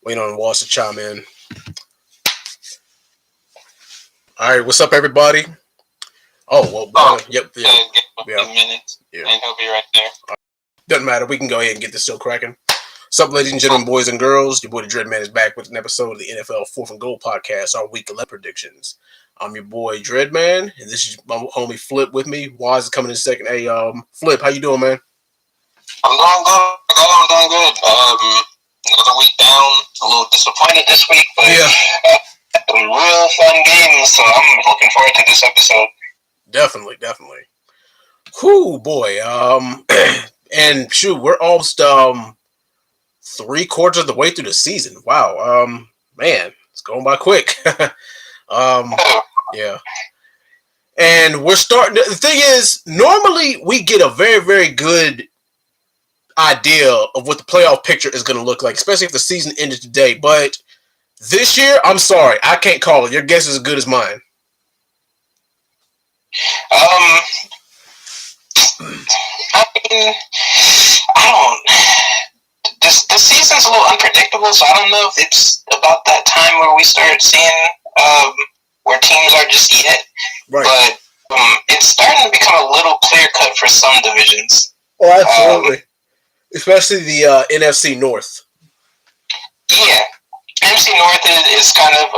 Waiting on Walsh to chime in. All right, what's up, everybody? Oh, well, yep, yeah, Give a few minutes, yeah. and he'll be right there. Doesn't matter. We can go ahead and get this show cracking. What's up, ladies and gentlemen, boys and girls? Your boy the Dreadman is back with an episode of the NFL Fourth and Goal podcast, our week 11 predictions. I'm your boy Dreadman, and this is my homie Flip with me. Waz is coming in second. Hey, Flip, how you doing, man? I'm doing good. I'm doing good. Another week down. A little disappointed this week, but some real fun games. So I'm looking forward to this episode. Definitely. Whew, boy. And shoot, we're almost 3/4 of the way through the season. Wow. Man, it's going by quick. Yeah. And we're starting. The thing is, normally we get a very, very good idea of what the playoff picture is going to look like, especially if the season ended today. But this year, I'm sorry, I can't call it. Your guess is as good as mine. I mean, I don't. This season's a little unpredictable, so I don't know if it's about that time where we start seeing where teams are just yet. Right. But it's starting to become a little clear cut for some divisions. Oh, absolutely. Especially the NFC North. Yeah, NFC North is kind of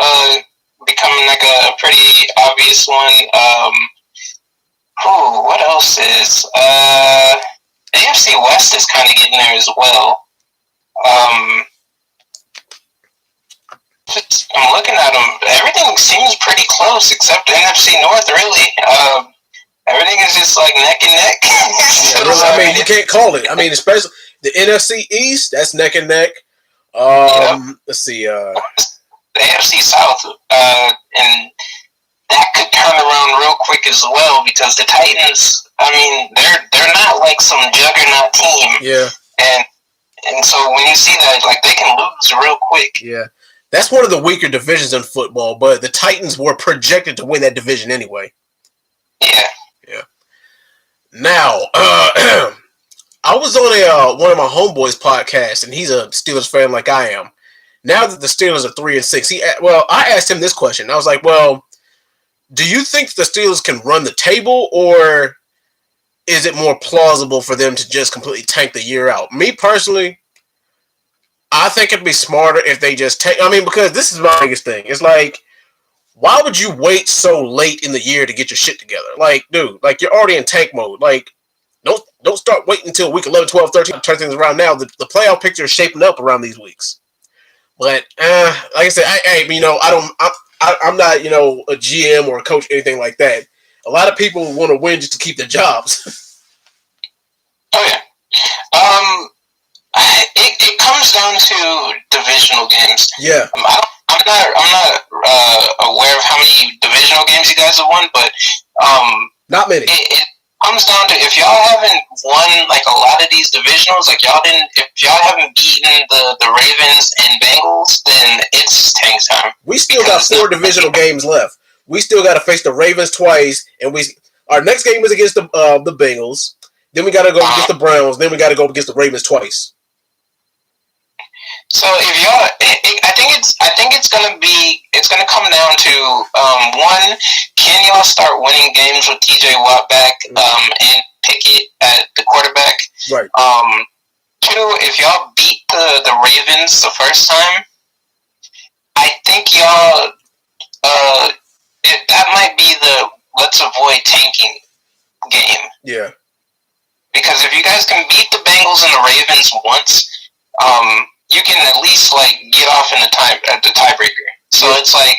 becoming like a pretty obvious one. What else is? AFC West is kind of getting there as well. I'm looking at them. Everything seems pretty close except the NFC North, really. Everything is just like neck and neck. I mean, you can't call it. I mean, especially the NFC East, that's neck and neck. Let's see. The AFC South, and that could turn around real quick as well because the Titans, I mean, they're not like some juggernaut team. Yeah. And so when you see that, like, they can lose real quick. Yeah. That's one of the weaker divisions in football, but the Titans were projected to win that division anyway. Yeah. Now, I was on one of my homeboys' podcasts, and he's a Steelers fan like I am. Now that the Steelers are 3-6, I asked him this question. I was like, well, do you think the Steelers can run the table, or is it more plausible for them to just completely tank the year out? Me personally, I think it'd be smarter if they just take. I mean, because this is my biggest thing. It's like, why would you wait so late in the year to get your shit together? Like, dude, like you're already in tank mode. Like, don't start waiting until week 11, 12, 13 to turn things around now. The playoff picture is shaping up around these weeks. But like I said, I'm not a GM or a coach, anything like that. A lot of people want to win just to keep their jobs. Oh yeah. It comes down to divisional games. Yeah. I'm not aware of how many divisional games you guys have won, but not many. It comes down to if y'all haven't won like a lot of these divisionals, like if y'all haven't beaten the Ravens and Bengals, then it's tank time. We still got 4 divisional games left. We still got to face the Ravens twice, and our next game is against the Bengals. Then we got to go against the Browns. Then we got to go against the Ravens twice. So if y'all, I think it's gonna come down to one, can y'all start winning games with TJ Watt back and Pickett at the quarterback? Right. 2, if y'all beat the Ravens the first time, I think y'all that might be the let's avoid tanking game. Yeah. Because if you guys can beat the Bengals and the Ravens once, you can at least like get off in the tiebreaker. So it's like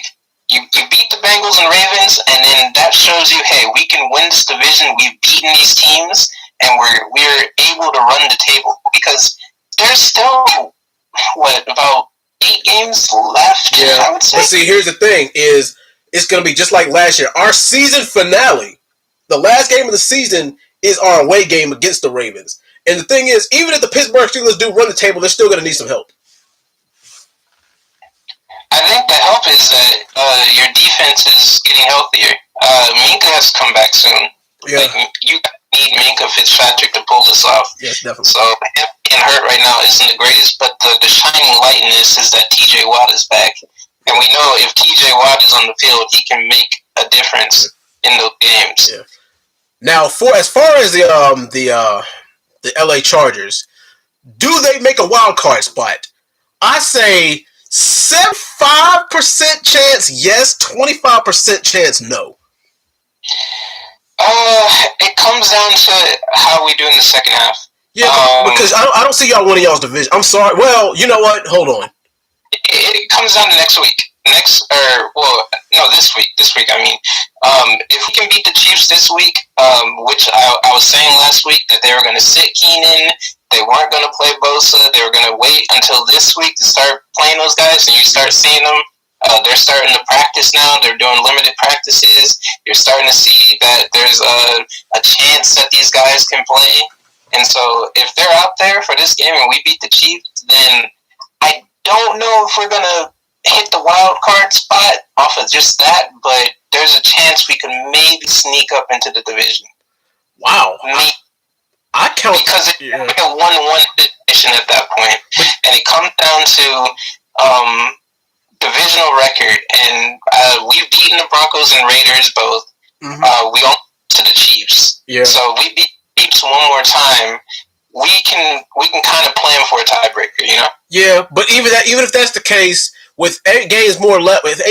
you beat the Bengals and Ravens, and then that shows you, hey, we can win this division. We've beaten these teams, and we're able to run the table because there's still about 8 games left. Yeah. I would say. But see, here's the thing: is it's going to be just like last year. Our season finale, the last game of the season, is our away game against the Ravens. And the thing is, even if the Pittsburgh Steelers do run the table, they're still going to need some help. I think the help is that your defense is getting healthier. Minka has to come back soon. Yeah. Like, you need Minka Fitzpatrick to pull this off. Yes, definitely. So being hurt right now isn't the greatest, but the shining light in this is that TJ Watt is back. And we know if TJ Watt is on the field, he can make a difference in those games. Yeah. Now, as far as the LA Chargers, do they make a wild card spot? I say 75% chance yes, 25% chance no. It comes down to how we do in the second half. Yeah, because I don't see y'all winning y'all's division. I'm sorry. Well, you know what? Hold on. It comes down to next week. This week. This week, I mean. If we can beat the Chiefs this week, which I was saying last week that they were going to sit Keenan, they weren't going to play Bosa, they were going to wait until this week to start playing those guys, and you start seeing them. They're starting to practice now. They're doing limited practices. You're starting to see that there's a chance that these guys can play. And so if they're out there for this game and we beat the Chiefs, then I don't know if we're going to hit the wild card spot off of just that, but there's a chance we could maybe sneak up into the division. Wow. I count because it's like a 1-1 situation at that point, and it comes down to divisional record, and we've beaten the Broncos and Raiders both. Mm-hmm. We only to the Chiefs, so we beat the Chiefs one more time. We can kind of plan for a tiebreaker, you know? Yeah, but even if that's the case, with 8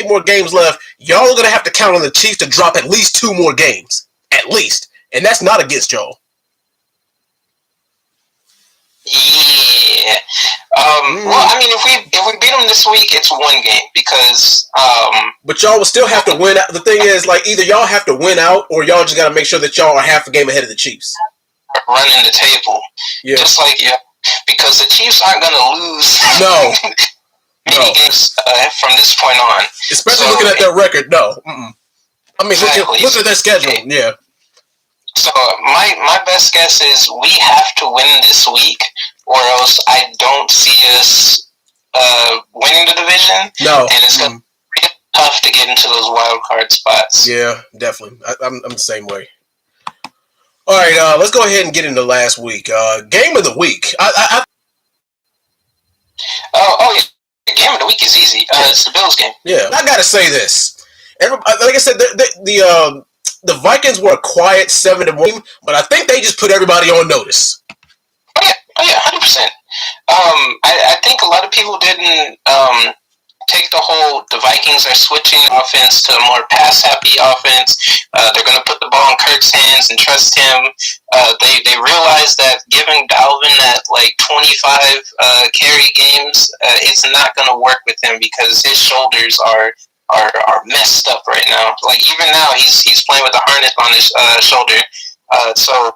more games left, y'all are gonna have to count on the Chiefs to drop at least 2 more games, at least, and that's not against y'all. Yeah. Well, I mean, if we beat them this week, it's 1 game because. But y'all will still have to win out. The thing is, like, either y'all have to win out, or y'all just gotta make sure that y'all are half a game ahead of the Chiefs. Running the table, just like because the Chiefs aren't gonna lose. No. Many games from this point on. Especially looking at their record, no. Mm-mm. I mean, exactly. look at their schedule, yeah. So my best guess is we have to win this week, or else I don't see us winning the division. No. And it's going to be tough to get into those wild card spots. Yeah, definitely. I'm the same way. All right, let's go ahead and get into last week. Game of the week. Oh, yeah. The game of the week is easy. It's the Bills game. Yeah, I gotta say this. Like I said, the Vikings were a quiet 7-1, but I think they just put everybody on notice. Oh yeah, 100%. I think a lot of people didn't take the Vikings are switching offense to a more pass-happy offense. They're going to put the ball in Kirk's hands and trust him. They realize that giving Dalvin that 25 carry games, it's not going to work with him because his shoulders are messed up right now. Like even now, he's playing with a harness on his shoulder. So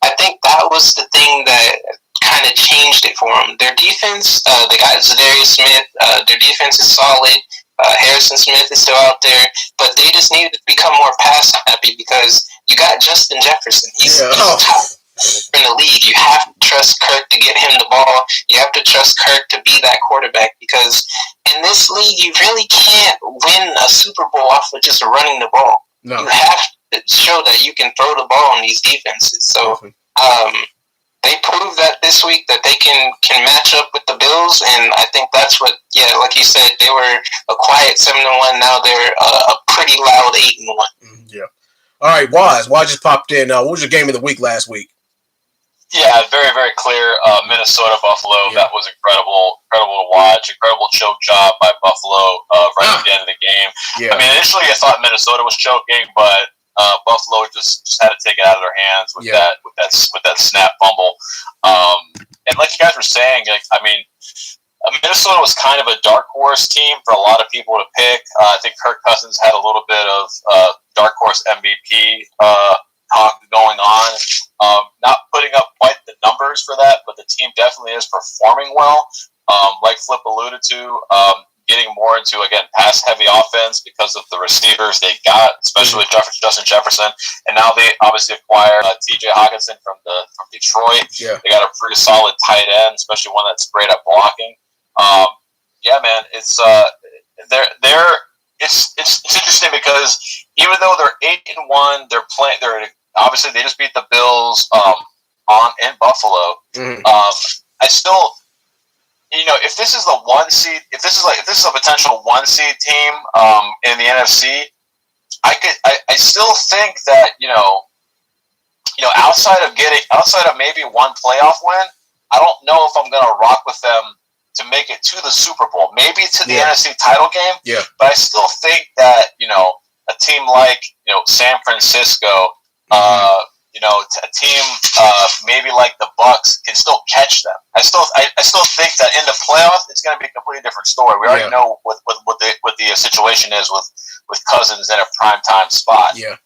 I think that was the thing that kind of changed it for them. Their defense, they got Zadarius Smith. Their defense is solid. Harrison Smith is still out there, but they just needed to become more pass happy because you got Justin Jefferson. He's top in the league. You have to trust Kirk to get him the ball. You have to trust Kirk to be that quarterback because in this league, you really can't win a Super Bowl off of just running the ball. No. You have to show that you can throw the ball on these defenses. So, they proved that this week that they can match up with the Bills, and I think that's what, like you said, they were a quiet 7-1. Now they're a pretty loud 8-1. Yeah. All right, Waz just popped in. What was your game of the week last week? Yeah, very, very clear. Minnesota Buffalo. Yeah. That was incredible to watch. Incredible choke job by Buffalo right at the end of the game. Yeah. I mean, initially I thought Minnesota was choking, but Buffalo just had to take it out of their hands with that snap fumble. And like you guys were saying, Minnesota was kind of a dark horse team for a lot of people to pick. I think Kirk Cousins had a little bit of dark horse MVP talk going on. Not putting up quite the numbers for that, but the team definitely is performing well. Like Flip alluded to, getting more into, again, pass-heavy offense because of the receivers they got, especially Justin Jefferson. And now they obviously acquired T.J. Hockenson from Detroit. Yeah. They got a pretty solid tight end, especially one that's great at blocking. Man, it's interesting because even though they're 8-1, they're playing. Obviously they just beat the Bills in Buffalo. Mm-hmm. I still, if this is the 1 seed, if this is a potential 1 seed team in the NFC, I still think that outside of maybe one playoff win, I don't know if I'm gonna rock with them to make it to the Super Bowl, maybe to the NFC title game. Yeah. But I still think that a team like San Francisco, a team maybe like the Bucks can still catch them. I still think that in the playoffs it's going to be a completely different story. We already know what the situation is with Cousins in a primetime spot. Yeah.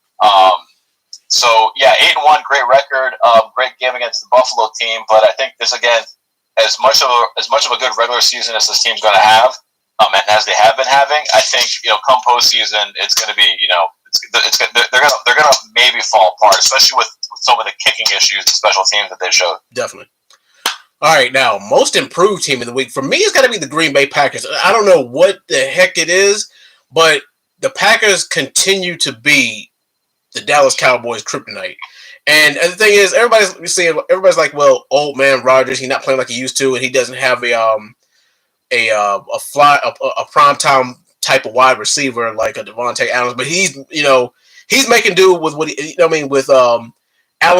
So 8-1, great record, great game against the Buffalo team. But I think this again, as much of a good regular season as this team's going to have, and as they have been having, I think come postseason it's going to be they're gonna maybe fall apart, especially with some of the kicking issues and special teams that they showed. Definitely. All right, now most improved team of the week for me is got to be the Green Bay Packers. I don't know what the heck it is, but the Packers continue to be the Dallas Cowboys kryptonite. And the thing is, everybody's like, well, old man Rodgers, he's not playing like he used to, and he doesn't have a primetime type of wide receiver like a Devontae Adams, but he's making do with what with Alan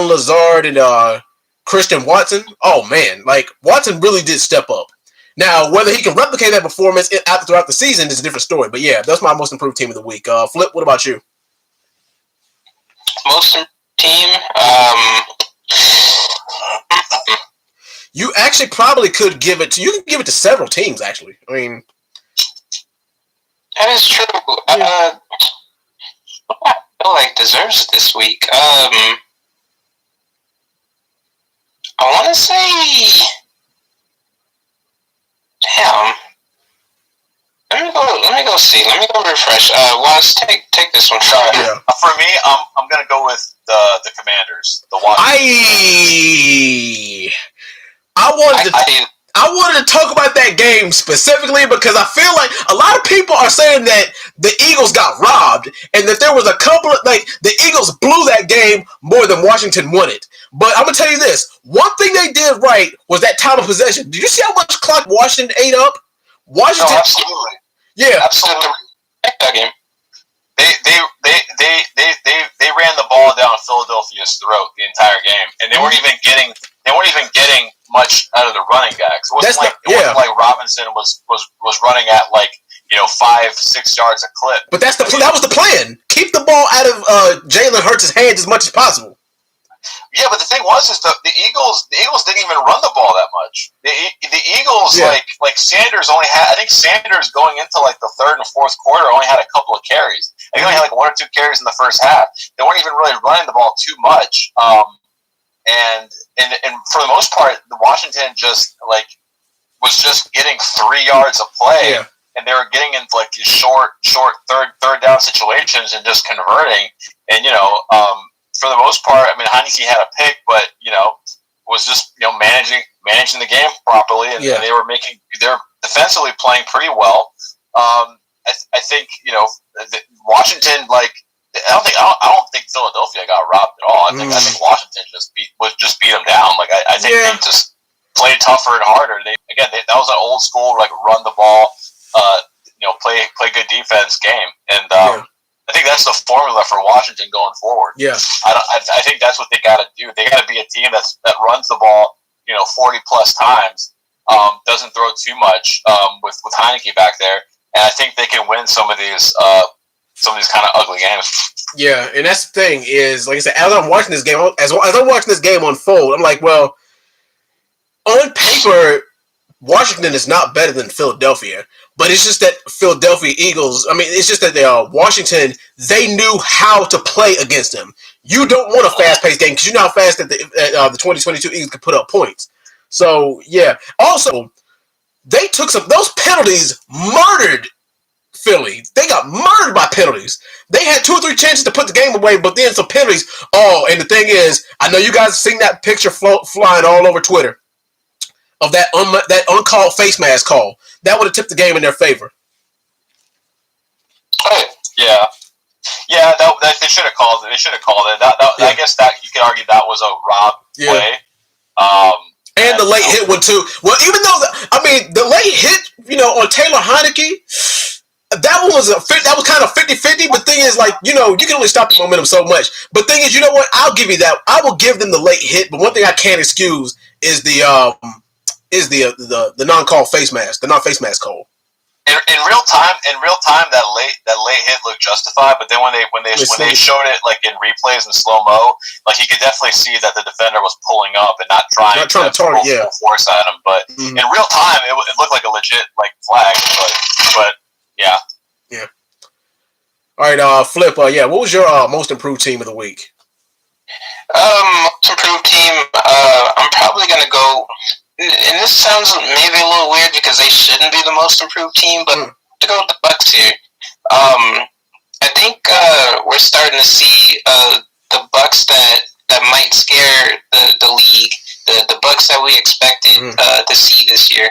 Lazard and Christian Watson. Oh man, like Watson really did step up. Now whether he can replicate that performance throughout the season is a different story. But yeah, that's my most improved team of the week. Flip, what about you? Most improved team. You actually probably could give it to. You can give it to several teams. Actually, I mean. That is true. I feel like deserves this week. I want to say, damn. Let me go see. Let me go refresh. Let's take this one. Sorry. Yeah. For me, I'm gonna go with the Commanders. The Washington. I wanted to talk about that game specifically because I feel like a lot of people are saying that the Eagles got robbed and that there was a couple of, the Eagles blew that game more than Washington won it. But I'm going to tell you this. One thing they did right was that time of possession. Did you see how much clock Washington ate up? Washington. No, absolutely. Yeah. Absolutely. That game. They ran the ball down Philadelphia's throat the entire game, and they weren't even getting much out of the running backs. It wasn't like Robinson was running at 5-6 yards a clip. But that was the plan. Keep the ball out of Jalen Hurts' hands as much as possible. Yeah, but the thing was is the Eagles didn't even run the ball that much. The Eagles like Sanders only had, I think Sanders going into the third and fourth quarter only had a couple of carries. They only had 1 or 2 carries in the first half. They weren't even really running the ball too much. And for the most part, the Washington was just getting 3 yards of play, and they were getting into these short third down situations and just converting. And for the most part, I mean, Heineke had a pick, but was just managing the game properly, and they're defensively playing pretty well. I think Washington I don't think Philadelphia got robbed at all. I think Washington just beat them down. I think they just played tougher and harder. That was an old school run the ball, play good defense game, and I think that's the formula for Washington going forward. Yeah, I think that's what they got to do. They got to be a team that runs the ball 40 plus times, doesn't throw too much with Heineke back there, and I think they can win some of these kind of ugly games. Yeah, and that's the thing is, like I said, as I'm watching this game, unfold, I'm like, well, on paper, Washington is not better than Philadelphia, but it's just that Philadelphia Eagles, it's just that Washington, they knew how to play against them. You don't want a fast-paced game because you know how fast that the 2022 Eagles could put up points. So, yeah. Also, they took those penalties murdered Philly. They got murdered by penalties. They had 2 or 3 chances to put the game away, but then some penalties. Oh, and the thing is, I know you guys have seen that picture flying all over Twitter of that uncalled face mask call. That would have tipped the game in their favor. Yeah. Yeah, they should have called it. I guess that you could argue that was a rob play. And the late hit one too. Well, even though the late hit, on Taylor Heineke, that one was that was kind of 50-50. But thing is, you can only stop the momentum so much. But thing is, you know what? I'll give you that. I will give them the late hit. But one thing I can't excuse is the non-call face mask, the non-face mask call. In real time, that late hit looked justified. But then when they showed it in replays and slow mo, you could definitely see that the defender was pulling up and not trying to target, full force at him. But in real time, it looked like a legit flag. But yeah. Yeah. All right, Flip. What was your most improved team of the week? Most improved team. I'm probably gonna go. And this sounds maybe a little weird because they shouldn't be the most improved team, but to go with the Bucks here, I think we're starting to see the Bucks that might scare the league, the Bucks that we expected to see this year.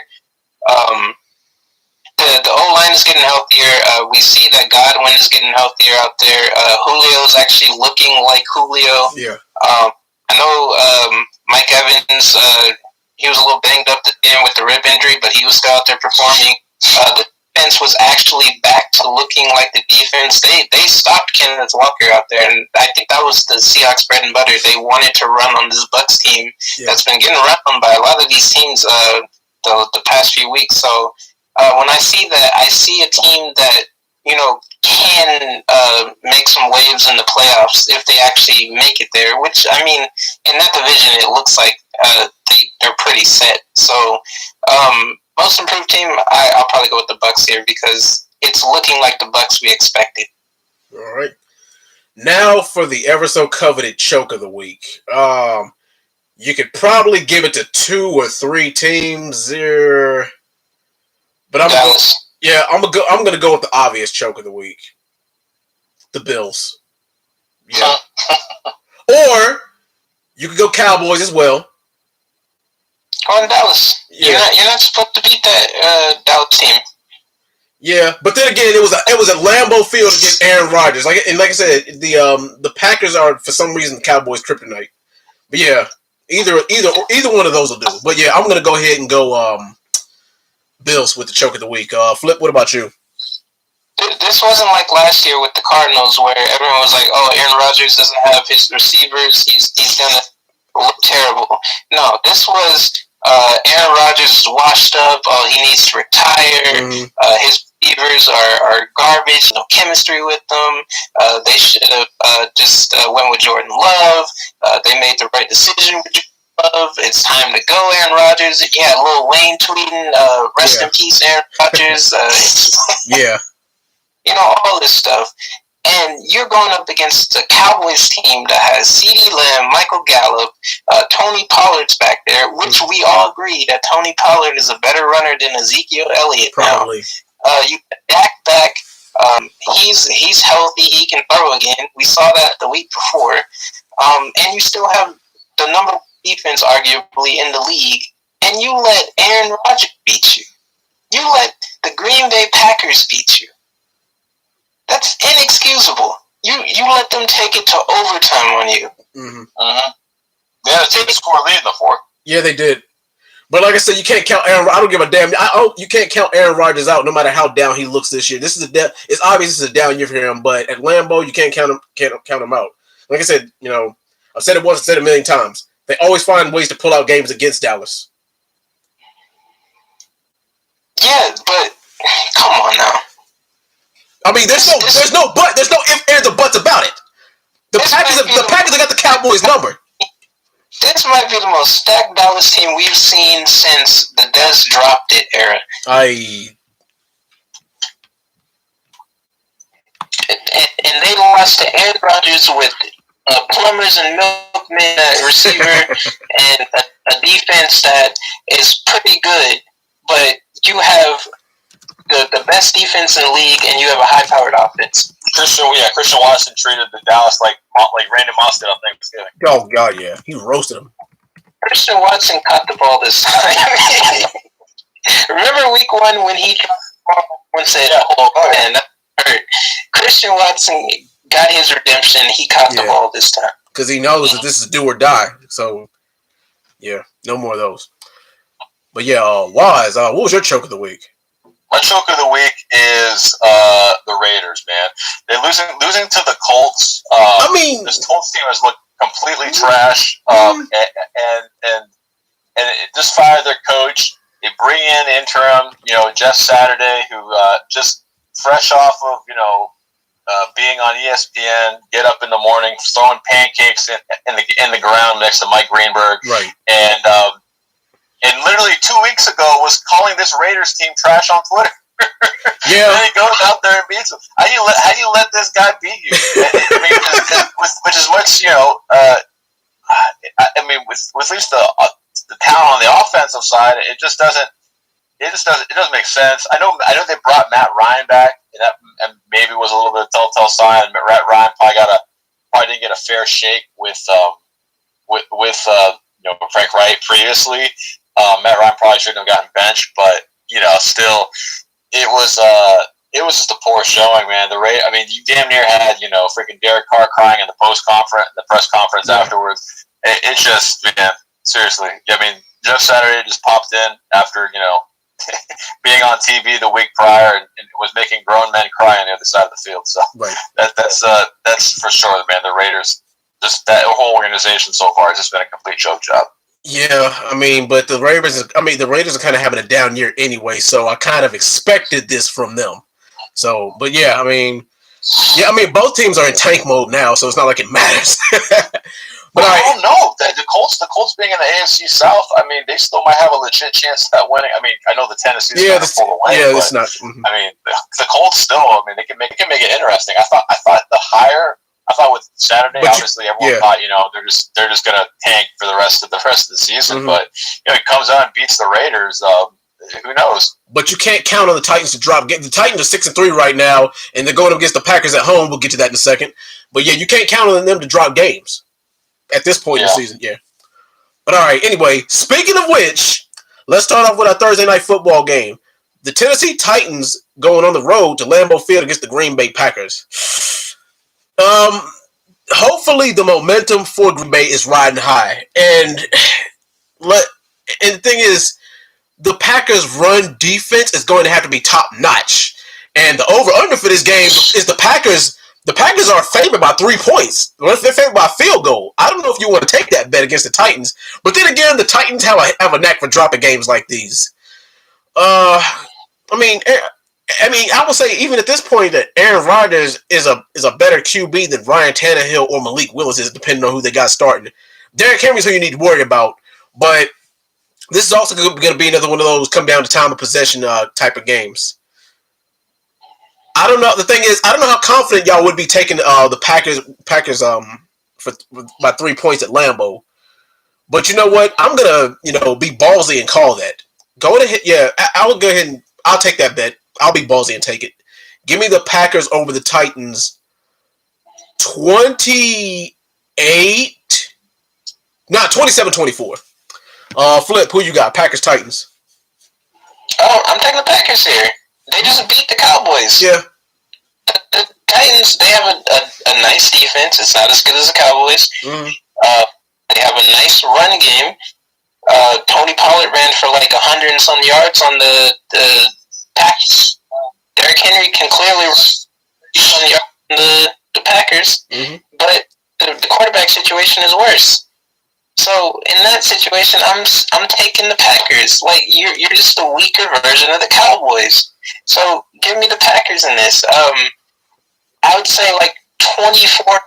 The O-line is getting healthier. We see that Godwin is getting healthier out there. Julio is actually looking like Julio. Yeah. I know Mike Evans. He was a little banged up at the end with the rib injury, but he was still out there performing. The defense was actually back to looking like the defense. They stopped Kenneth Walker out there, and I think that was the Seahawks' bread and butter. They wanted to run on this Bucks team that's been getting run on by a lot of these teams the past few weeks. So when I see that, I see a team that can make some waves in the playoffs if they actually make it there. Which, I mean, in that division, it looks like they're pretty set. So, most improved team, I'll probably go with the Bucks here because it's looking like the Bucks we expected. All right. Now for the ever so coveted choke of the week. You could probably give it to 2 or 3 teams there, but I'm gonna go with the obvious choke of the week. The Bills. Yeah. Or you could go Cowboys as well. Go in Dallas. Yeah. You're not supposed to beat that Dallas team. Yeah, but then again, it was at Lambeau Field against Aaron Rodgers. Like I said, the Packers are for some reason the Cowboys' kryptonite. But yeah, either one of those will do. But yeah, I'm gonna go ahead and go Bills with the choke of the week. Flip, what about you? This wasn't like last year with the Cardinals where everyone was like, "Oh, Aaron Rodgers doesn't have his receivers. He's gonna look terrible." No, this was Aaron Rodgers is washed up. Oh, he needs to retire. His receivers are garbage. No chemistry with them. They should have just went with Jordan Love. They made the right decision with Jordan Love. It's time to go, Aaron Rodgers. Yeah, Lil Wayne tweeting, "Rest in peace, Aaron Rodgers." Yeah. All this stuff. And you're going up against the Cowboys team that has CeeDee Lamb, Michael Gallup, Tony Pollard's back there, which we all agree that Tony Pollard is a better runner than Ezekiel Elliott. Probably. Now, you Dak back. He's healthy. He can throw again. We saw that the week before. And you still have the number one defense, arguably, in the league. And you let Aaron Rodgers beat you. You let the Green Bay Packers beat you. That's inexcusable. You let them take it to overtime on you. Yeah, the team scored lead in the fourth. Yeah, they did. But like I said, you can't count Aaron. I don't give a damn. You can't count Aaron Rodgers out, no matter how down he looks this year. It's obvious this is a down year for him. But at Lambeau, you can't count him out. Like I said, I've said it once, I've said it a million times. They always find ways to pull out games against Dallas. Yeah, but come on now. I mean, there's no ifs, ands, or buts about it. The Packers have got the Cowboys number. This might be the most stacked Dallas team we've seen since the Des dropped it era. And they lost to Aaron Rodgers with plumbers and milkmen at receiver and a defense that is pretty good, but you have the best defense in the league, and you have a high-powered offense. Christian Watson treated the Dallas like Randy Moss did on Thanksgiving. Oh God, yeah, he roasted him. Christian Watson caught the ball this time. Remember week 1 when he dropped the ball and said, "Oh man, that hurt." Christian Watson got his redemption. He caught the ball this time because he knows that this is do or die. So, yeah. No more of those. But yeah, Wise, what was your choke of the week? My choke of the week is the Raiders, man. They're losing to the Colts. This Colts team has looked completely trash. And it just fired their coach. They bring in interim, Jeff Saturday, who just fresh off of being on ESPN, get up in the morning, throwing pancakes in the ground next to Mike Greenberg, right? And literally 2 weeks ago was calling this Raiders team trash on Twitter. Yeah. And then he goes out there and beats them. How do you let this guy beat you? Which is much, with at least the talent on the offensive side, it doesn't make sense. I know they brought Matt Ryan back, and maybe was a little bit of telltale sign. Matt Ryan probably didn't get a fair shake with Frank Wright previously. Matt Ryan probably shouldn't have gotten benched, but still, it was just a poor showing, man. You damn near had freaking Derek Carr crying in the press conference afterwards. It's just, man, seriously. Jeff Saturday just popped in after being on TV the week prior and was making grown men cry on the other side of the field. So right. That's for sure, man. The Raiders, just that whole organization so far has just been a complete choke job. Yeah, but the Raiders are kind of having a down year anyway, so I kind of expected this from them. So, but yeah, both teams are in tank mode now, so it's not like it matters. But I don't know. The Colts being in the AFC South, they still might have a legit chance at winning. I know the Tennessee's going to pull away. Yeah, it's not. Mm-hmm. The Colts still. They can make it interesting. I thought with Saturday, obviously everyone thought they're just going to tank for the rest of the season. Mm-hmm. But it comes out and beats the Raiders. Who knows? But you can't count on the Titans to drop. The Titans are 6-3 right now, and they're going up against the Packers at home. We'll get to that in a second. But yeah, you can't count on them to drop games at this point in the season. Yeah. But all right. Anyway, speaking of which, let's start off with our Thursday night football game. The Tennessee Titans going on the road to Lambeau Field against the Green Bay Packers. Hopefully the momentum for Green Bay is riding high, and the thing is, the Packers' run defense is going to have to be top notch, and the over/under for this game is the Packers. The Packers are favored by 3 points. They're favored by a field goal. I don't know if you want to take that bet against the Titans, but then again, the Titans have a knack for dropping games like these. I would say even at this point that Aaron Rodgers is a better QB than Ryan Tannehill or Malik Willis is, depending on who they got starting. Derrick Henry's who you need to worry about, but this is also going to be another one of those come down to time of possession type of games. I don't know. The thing is, I don't know how confident y'all would be taking the Packers by 3 points at Lambeau. But you know what? I'm gonna be ballsy and call that. I'll go ahead and I'll take that bet. I'll be ballsy and take it. Give me the Packers over the Titans 27-24. Flip, who you got? Packers, Titans. Oh, I'm taking the Packers here. They just beat the Cowboys. Yeah. The Titans, they have a nice defense. It's not as good as the Cowboys. Mm-hmm. They have a nice run game. Tony Pollard ran for like 100 and some yards on the Packers. Derrick Henry can clearly run on the Packers, mm-hmm. but the quarterback situation is worse. So in that situation, I'm taking the Packers. Like you're just a weaker version of the Cowboys. So give me the Packers in this. I would say like 24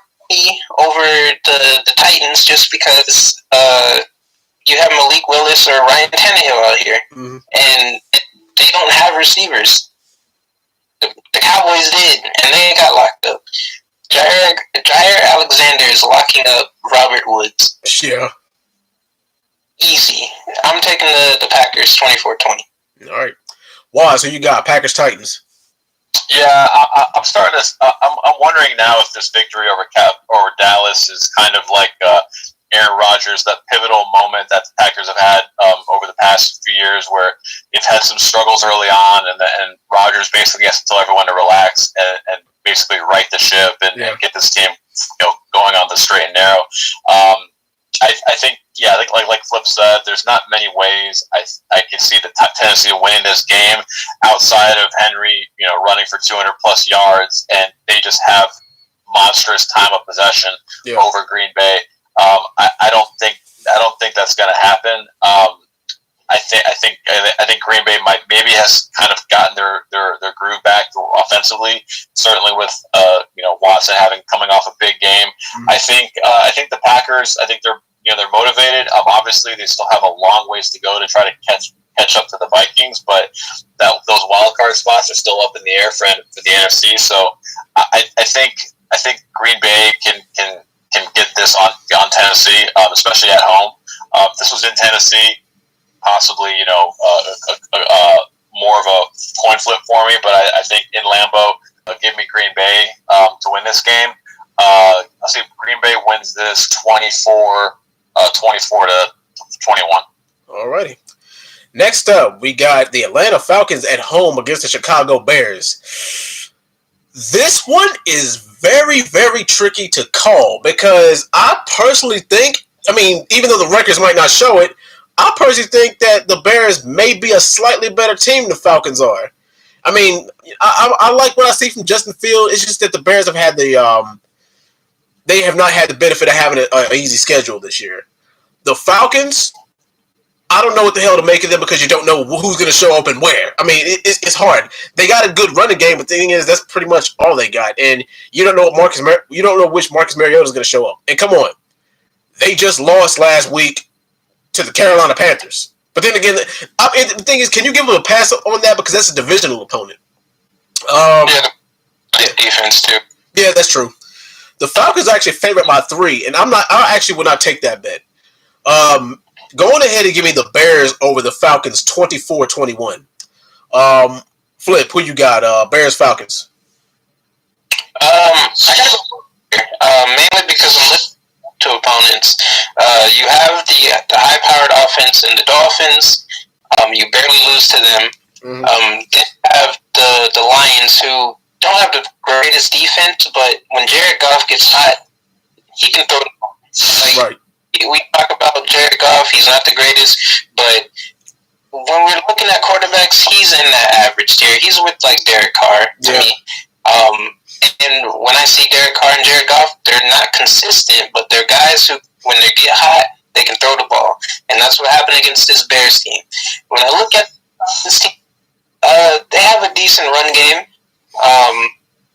over the Titans, just because you have Malik Willis or Ryan Tannehill out here, mm-hmm. and they don't have receivers. The Cowboys did, and they got locked up. Jair Alexander is locking up Robert Woods. Yeah. Easy. I'm taking the Packers 24-20. All right. Waz, who you got? Packers, Titans. Yeah, I'm starting to. I'm wondering now if this victory over Dallas is kind of like Aaron Rodgers, that pivotal moment that the Packers have had over the past few years, where they've had some struggles early on, and Rodgers basically has to tell everyone to relax and basically right the ship and get this team going on the straight and narrow. I think, yeah, like Flip said, there's not many ways I can see the Tennessee winning this game outside of Henry, running for 200 plus yards, and they just have monstrous time of possession over Green Bay. I don't think that's going to happen. I think Green Bay maybe has kind of gotten their groove back offensively. Certainly with Watson coming off a big game. Mm-hmm. I think the Packers. I think they're motivated. Obviously they still have a long ways to go to try to catch up to the Vikings, but those wild card spots are still up in the air for the NFC. So I think Green Bay can get this on Tennessee, especially at home. If this was in Tennessee, possibly more of a coin flip for me, but I think in Lambeau, give me Green Bay to win this game. I'll see Green Bay wins this 24 to 21. Alrighty. Next up, we got the Atlanta Falcons at home against the Chicago Bears. This one is very, very tricky to call because I personally think, even though the records might not show it, I personally think that the Bears may be a slightly better team than the Falcons are. I like what I see from Justin Fields. It's just that the Bears have had they have not had the benefit of having an easy schedule this year. The Falcons, I don't know what the hell to make of them because you don't know who's going to show up and where. It's hard. They got a good running game, but the thing is, that's pretty much all they got. And you don't know which Marcus Mariota is going to show up. And come on, they just lost last week to the Carolina Panthers. But then again, the thing is, can you give them a pass on that because that's a divisional opponent? Defense too. Yeah, that's true. The Falcons are actually favored by 3, and I actually would not take that bet. Go on ahead and give me the Bears over the Falcons 24-21. Flip, who you got? Bears, Falcons. I gotta go mainly because I'm listening to opponents. You have the high-powered offense in the Dolphins. You barely lose to them. Mm-hmm. Then you have the Lions, who don't have the greatest defense, but when Jared Goff gets hot, he can throw the ball. Right. We talk about Jared Goff, he's not the greatest, but when we're looking at quarterbacks, he's in that average tier. He's with Derek Carr to me. And when I see Derek Carr and Jared Goff, they're not consistent, but they're guys who, when they get hot, they can throw the ball. And that's what happened against this Bears team. When I look at this team, they have a decent run game.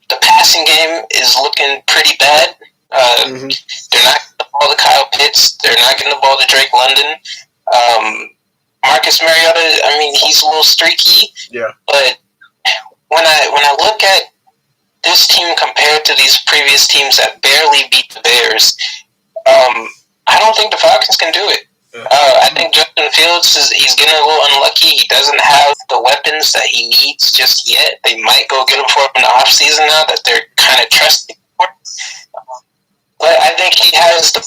The passing game is looking pretty bad. They're not getting the ball to Kyle Pitts. They're not getting the ball to Drake London. Marcus Mariota, he's a little streaky. Yeah. But when I look at this team compared to these previous teams that barely beat the Bears, I don't think the Falcons can do it. I think Justin Fields he's getting a little unlucky. He doesn't have the weapons that he needs just yet. They might go get him for him in the offseason now that they're kind of trusting for. But I think he has the.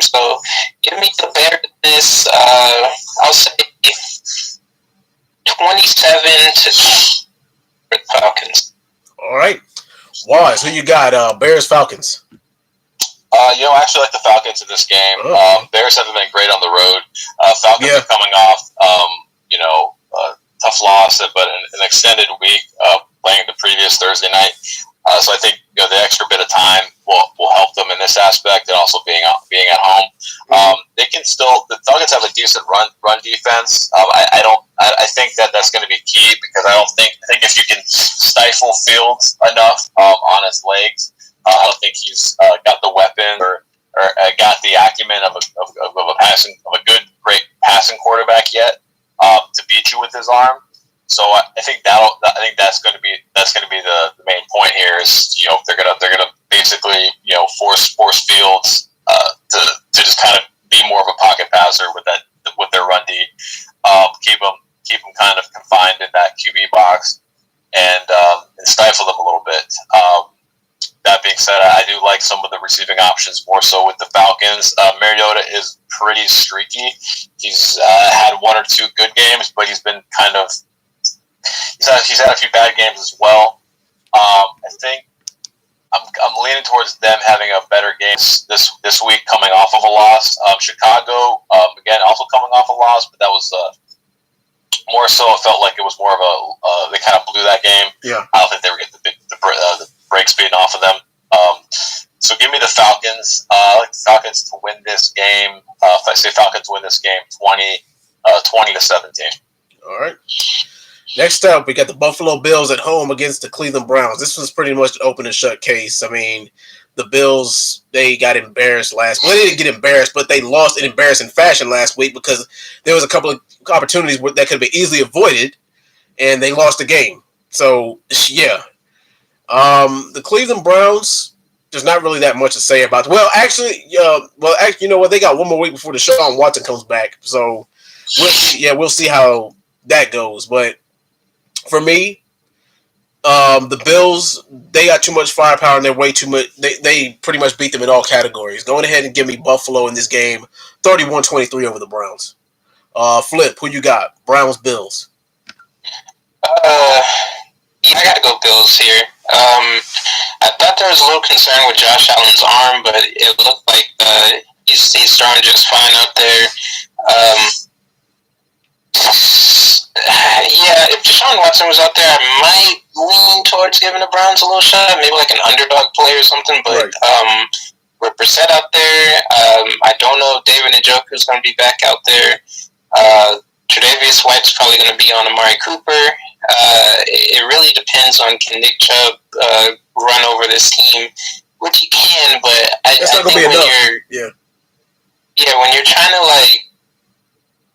So give me the Bears this. I'll say 27 to the Falcons. All right, Wise, who you got? Bears, Falcons. I actually like the Falcons in this game. Bears haven't been great on the road. Falcons are coming off, a tough loss, but an extended week playing the previous Thursday night. So I think the extra bit of time will help them in this aspect, and also being at home. They can still. The Falcons have a decent run defense. I think that's going to be key because I think if you can stifle Fields enough on his legs. I don't think he's got the weapon or got the acumen of a great passing quarterback yet to beat you with his arm. So I think that's going to be the main point here is they're gonna basically force Fields to just kind of be more of a pocket passer with their run D, keep them kind of confined in that QB box and stifle them a little bit. That being said, I do like some of the receiving options more so with the Falcons. Mariota is pretty streaky. He's had 1 or 2 good games, but he's been he's had a few bad games as well. I I'm leaning towards them having a better game this week, coming off of a loss. Chicago, again, also coming off a loss, but that was more so. It felt like it was more of a they kind of blew that game. Yeah, I don't think they were getting the brakes beaten off of them. So give me the Falcons. I like the Falcons to win this game. If I say Falcons win this game, 20-17. All right. Next up, we got the Buffalo Bills at home against the Cleveland Browns. This was pretty much an open and shut case. I mean, the Bills, they got embarrassed last week. Well, they didn't get embarrassed, but they lost in embarrassing fashion last week because there was a couple of opportunities that could have been easily avoided, and they lost the game. So, yeah. The Cleveland Browns, there's not really that much to say about it. Well, actually, you know what? They got one more week before Deshaun Watson comes back. So, we'll see how that goes. But for me, the Bills, they got too much firepower and they're way too much. They pretty much beat them in all categories. Go ahead and give me Buffalo in this game, 31-23 over the Browns. Flip, who you got? Browns, Bills. Yeah, I gotta go Bills here. I thought there was a little concern with Josh Allen's arm, but it looked like he's throwing just fine out there. Yeah, if Deshaun Watson was out there, I might lean towards giving the Browns a little shot, maybe like an underdog play or something. But right. With Brissett out there, I don't know if David Njoku's going to be back out there. Tre'Davious White's probably going to be on Amari Cooper. It really depends on can Nick Chubb run over this team, which he can, but I think when you're trying to like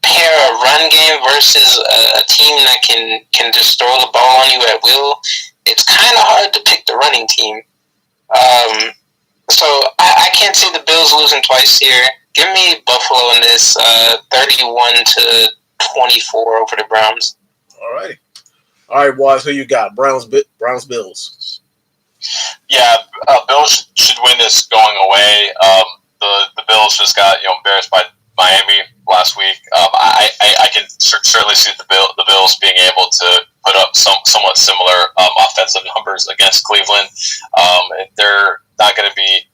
pair a run game versus a team that can just throw the ball on you at will, it's kind of hard to pick the running team. So I can't see the Bills losing twice here. Give me Buffalo in this 31-24 over the Browns. All right, Waz, who you got? Browns, Bills. Yeah, Bills should win this going away. The Bills just got embarrassed by Miami last week. I can certainly see the Bills being able to put up somewhat similar offensive numbers against Cleveland. They're not going to be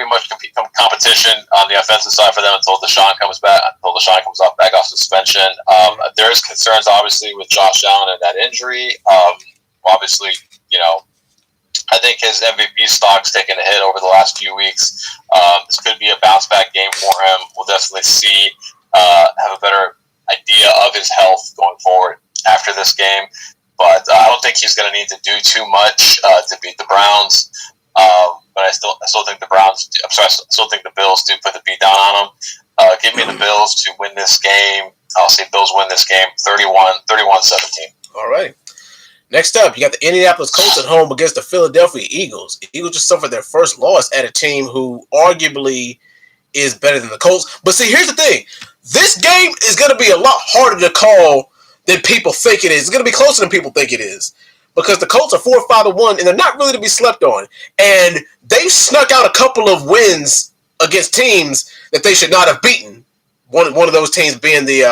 much competition on the offensive side for them until Deshaun comes back. Until Deshaun comes back off suspension. There is concerns obviously with Josh Allen and that injury. Obviously, I think his MVP stock's taken a hit over the last few weeks. This could be a bounce back game for him. We'll definitely see, have a better idea of his health going forward after this game. But I don't think he's going to need to do too much to beat the Browns. But I still think I still think the Bills do put the beat down on them. Give me the Bills to win this game. I'll say Bills win this game 31-17. All right. Next up, you got the Indianapolis Colts at home against the Philadelphia Eagles. The Eagles just suffered their first loss at a team who arguably is better than the Colts. But see, here's the thing. This game is going to be a lot harder to call than people think it is. It's going to be closer than people think it is. Because the Colts are 4-5-1, and they're not really to be slept on. And they've snuck out a couple of wins against teams that they should not have beaten. One of those teams being the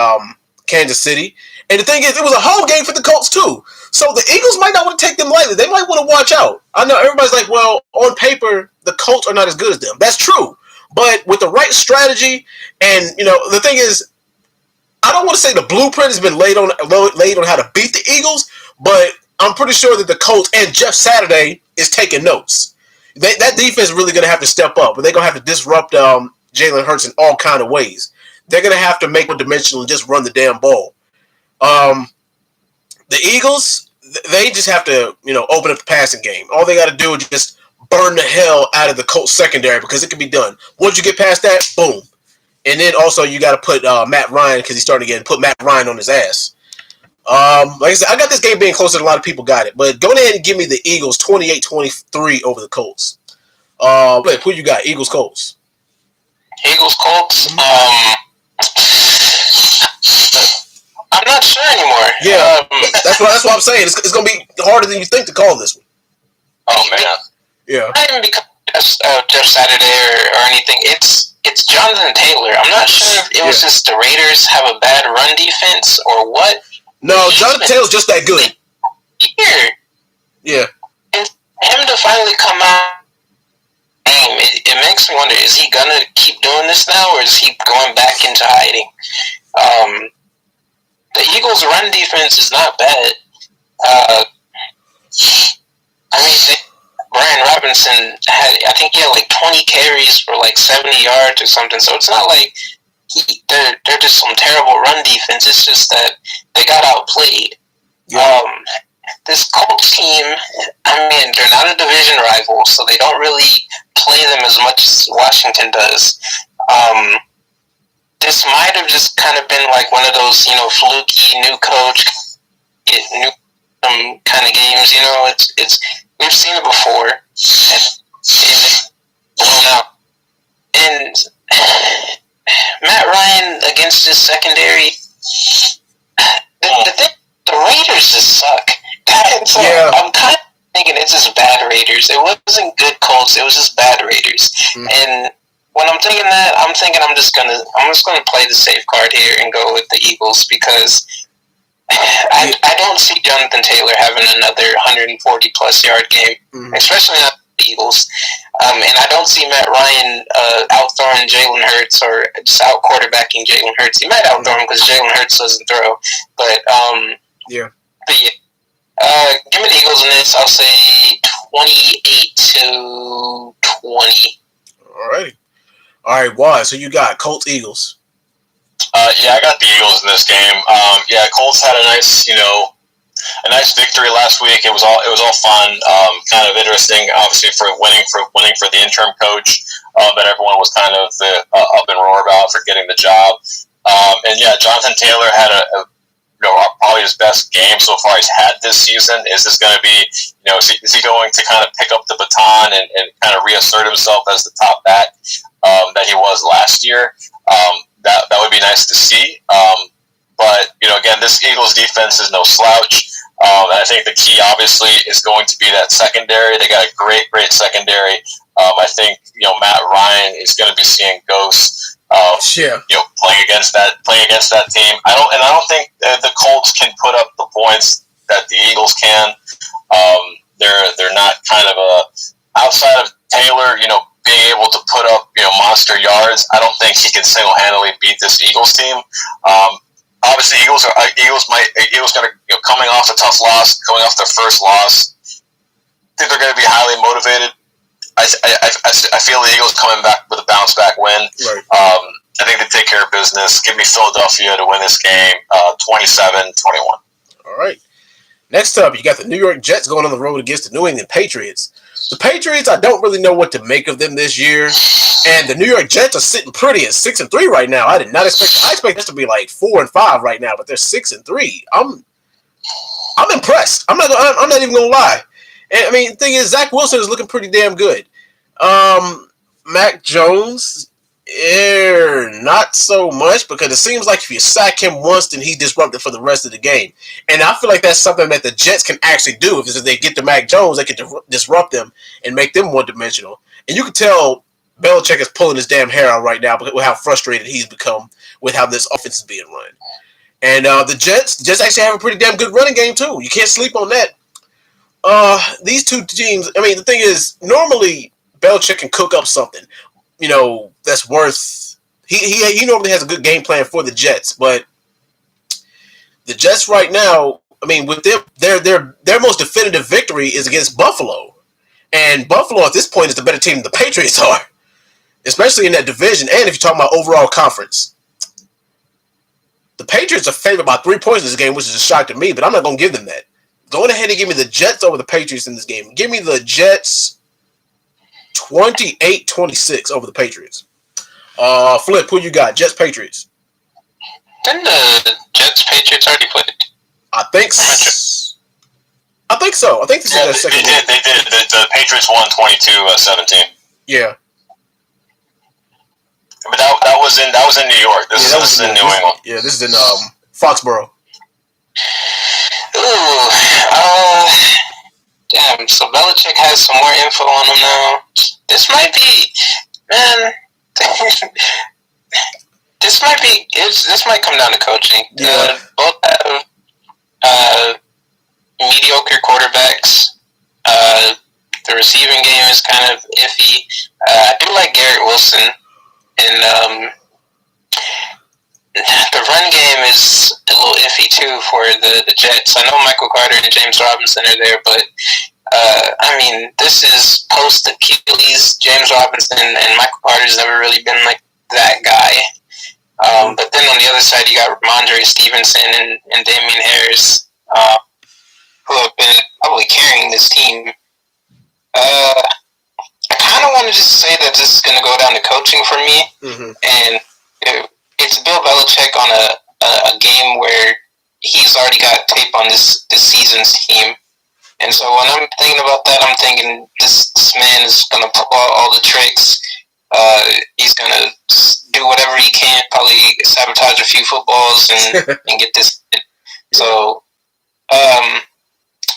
Kansas City. And the thing is, it was a home game for the Colts, too. So the Eagles might not want to take them lightly. They might want to watch out. I know everybody's like, well, on paper, the Colts are not as good as them. That's true. But with the right strategy, and, the thing is, I don't want to say the blueprint has been laid on how to beat the Eagles, but I'm pretty sure that the Colts and Jeff Saturday is taking notes. That defense is really going to have to step up, but they're going to have to disrupt Jalen Hurts in all kind of ways. They're going to have to make one dimensional and just run the damn ball. The Eagles, they just have to, open up the passing game. All they got to do is just burn the hell out of the Colts secondary because it can be done. Once you get past that, boom. And then also you got to put Matt Ryan, because he's starting to put Matt Ryan on his ass. Like I said, I got this game being closer than a lot of people got it. But go ahead and give me the Eagles 28-23 over the Colts. Who you got? Eagles, Colts. Eagles, Colts. I'm not sure anymore. Yeah, that's what I'm saying. It's going to be harder than you think to call this one. Oh man. Yeah. Not even because Jeff Saturday or anything. It's Jonathan Taylor. I'm not sure if it was just the Raiders have a bad run defense or what. No, Jonathan Taylor's just that good. Here. Yeah. And him to finally come out, it makes me wonder: is he gonna keep doing this now, or is he going back into hiding? The Eagles' run defense is not bad. Brian Robinson I think he had like 20 carries for like 70 yards or something. So it's not like they're just some terrible run defense. It's just that they got outplayed. Yeah. This Colts team, they're not a division rival, so they don't really play them as much as Washington does. This might have just kind of been like one of those, fluky new coach, new kind of games. It's we've seen it before, and blown out. And Matt Ryan against his secondary, the Raiders just suck. So yeah. I'm kind of thinking it's just bad Raiders. It wasn't good Colts. It was just bad Raiders. Mm-hmm. And when I'm thinking that, I'm just gonna play the safe card here and go with the Eagles because I don't see Jonathan Taylor having another 140 plus yard game, especially not the Eagles. And I don't see Matt Ryan out-throwing Jalen Hurts or just out-quarterbacking Jalen Hurts. He might out-throw him because Jalen Hurts doesn't throw. But yeah. Give me the Eagles in this. I'll say 28-20. All right, why? So you got Colts Eagles. Yeah, I got the Eagles in this game. Colts had a nice victory last week. It was all fun, kind of interesting. Obviously, for winning for the interim coach, that everyone was kind of up and roar about for getting the job. Jonathan Taylor had probably his best game so far he's had this season. Is this going to be, is he going to kind of pick up the baton and kind of reassert himself as the top back that he was last year? That would be nice to see. But again, this Eagles defense is no slouch. And I think the key, obviously, is going to be that secondary. They got a great secondary. I think Matt Ryan is going to be seeing ghosts. Playing against that team. I don't think the Colts can put up the points that the Eagles can. They're not kind of outside of Taylor, being able to put up monster yards. I don't think he can single-handedly beat this Eagles team. Obviously, Eagles coming off a tough loss, coming off their first loss. I think they're going to be highly motivated. I feel the Eagles coming back with a bounce back win. Right. I think they take care of business. Give me Philadelphia to win this game, 27-21. All right. Next up, you got the New York Jets going on the road against the New England Patriots. The Patriots, I don't really know what to make of them this year, and the New York Jets are sitting pretty at 6-3 right now. I did not expect. I expect this to be like 4-5 right now, but they're 6-3. I'm impressed. I'm not even gonna lie. And the thing is, Zach Wilson is looking pretty damn good. Mac Jones, not so much, because it seems like if you sack him once, then he's disrupted for the rest of the game. And I feel like that's something that the Jets can actually do. If they get to Mac Jones, they can disrupt them and make them one-dimensional. And you can tell Belichick is pulling his damn hair out right now with how frustrated he's become with how this offense is being run. And the Jets actually have a pretty damn good running game, too. You can't sleep on that. These two teams, the thing is, normally Belichick can cook up something, that's worth. He normally has a good game plan for the Jets, but the Jets right now, with them, their most definitive victory is against Buffalo, and Buffalo at this point is the better team than the Patriots are, especially in that division. And if you're talking about overall conference, the Patriots are favored by 3 points in this game, which is a shock to me, but I'm not going to give them that. Go ahead and give me the Jets over the Patriots in this game. Give me the Jets 28-26 over the Patriots. Flip, who you got? Jets, Patriots. Didn't the Jets, Patriots already played? I think so. I think this is their second game. They did. The Patriots won 22-17. Yeah. But that was in New York. This is in New England. Yeah, this is in Foxborough. Ooh, damn. So Belichick has some more info on him now. This might be, man. This might come down to coaching. Yeah. Both have mediocre quarterbacks. The receiving game is kind of iffy. I do like Garrett Wilson, and the run game is a little iffy too for the Jets. I know Michael Carter and James Robinson are there, but I mean, this is post Achilles. James Robinson and Michael Carter's never really been like that guy. But then on the other side, you got Ramondre Stevenson and Damian Harris, who have been probably carrying this team. I kind of want to just say that this is going to go down to coaching for me, and it's Bill Belichick on a game where he's already got tape on this season's team. And so when I'm thinking about that, I'm thinking this man is going to pull out all the tricks. He's going to do whatever he can, probably sabotage a few footballs and get this. So,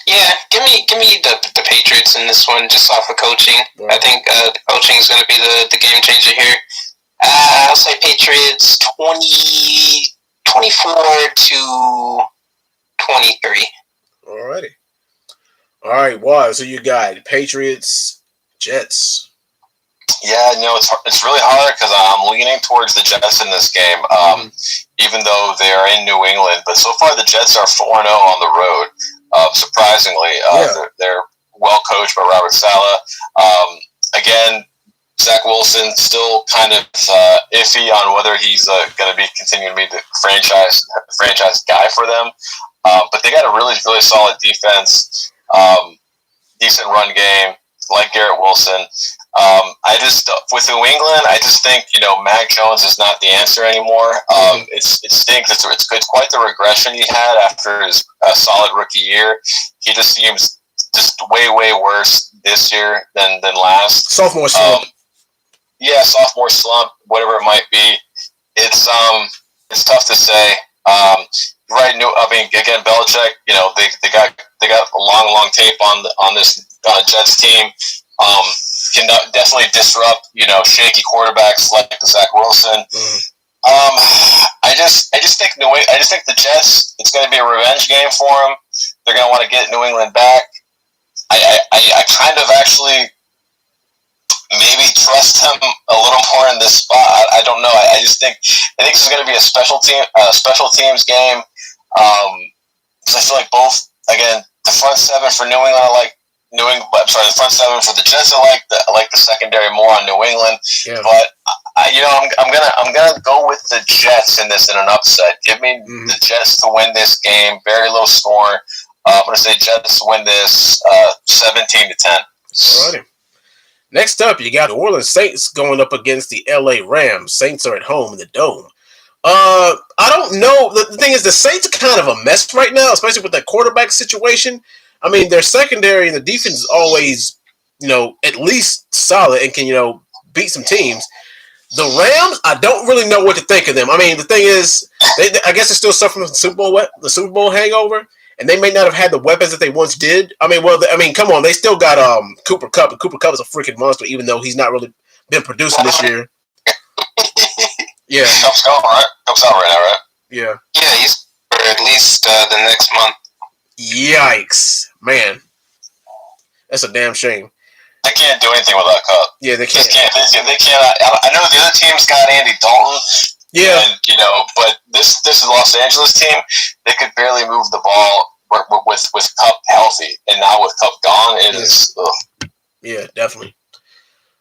yeah, give me the Patriots in this one just off of coaching. Wow. I think the coaching is going to be the game changer here. I'll say Patriots 24 to 23. Alrighty. All right, wow. So you got Patriots, Jets. Yeah, it's really hard because I'm leaning towards the Jets in this game, even though they are in New England. But so far, the Jets are 4-0 on the road. Surprisingly, they're well coached by Robert Saleh. Again, Zach Wilson still kind of iffy on whether he's going to be continuing to be the franchise guy for them. But they got a really, really solid defense, decent run game, like Garrett Wilson. I just, with New England, I just think, Mac Jones is not the answer anymore. It stinks. It's quite the regression he had after his solid rookie year. He just seems just way, way worse this year than last. Sophomore slump. Sophomore slump, whatever it might be. It's tough to say. Again, Belichick, they got a long tape on this Jets team. Can definitely disrupt, shaky quarterbacks like Zach Wilson. I just think the Jets, it's going to be a revenge game for them. They're going to want to get New England back. I kind of actually maybe trust him a little more in this spot. I don't know. I think this is going to be a special teams game. Because I feel like both, again, the front seven for New England, the front seven for the Jets, I like the secondary more on New England. Yeah. But I'm gonna go with the Jets in this in an upset. Give me the Jets to win this game. Very low score. I'm gonna say Jets win this 17-10. Alrighty. Next up, you got New Orleans Saints going up against the LA Rams. Saints are at home in the Dome. I don't know. The thing is, the Saints are kind of a mess right now, especially with that quarterback situation. I mean, their secondary and the defense is always, at least solid and can, beat some teams. The Rams, I don't really know what to think of them. I mean, the thing is, I guess they're still suffering from the Super Bowl hangover, and they may not have had the weapons that they once did. I mean, come on, they still got Cooper Kupp, and Cooper Kupp is a freaking monster, even though he's not really been producing this year. Yeah, Kupp's out right now, right? Yeah. Yeah, he's for at least the next month. Yikes, man, that's a damn shame. They can't do anything without Kupp. Yeah, they can't. They can't. I know the other team's got Andy Dalton. Yeah, and, but this is a Los Angeles team. They could barely move the ball with Kupp healthy, and now with Kupp gone, it is. Ugh. Yeah, definitely.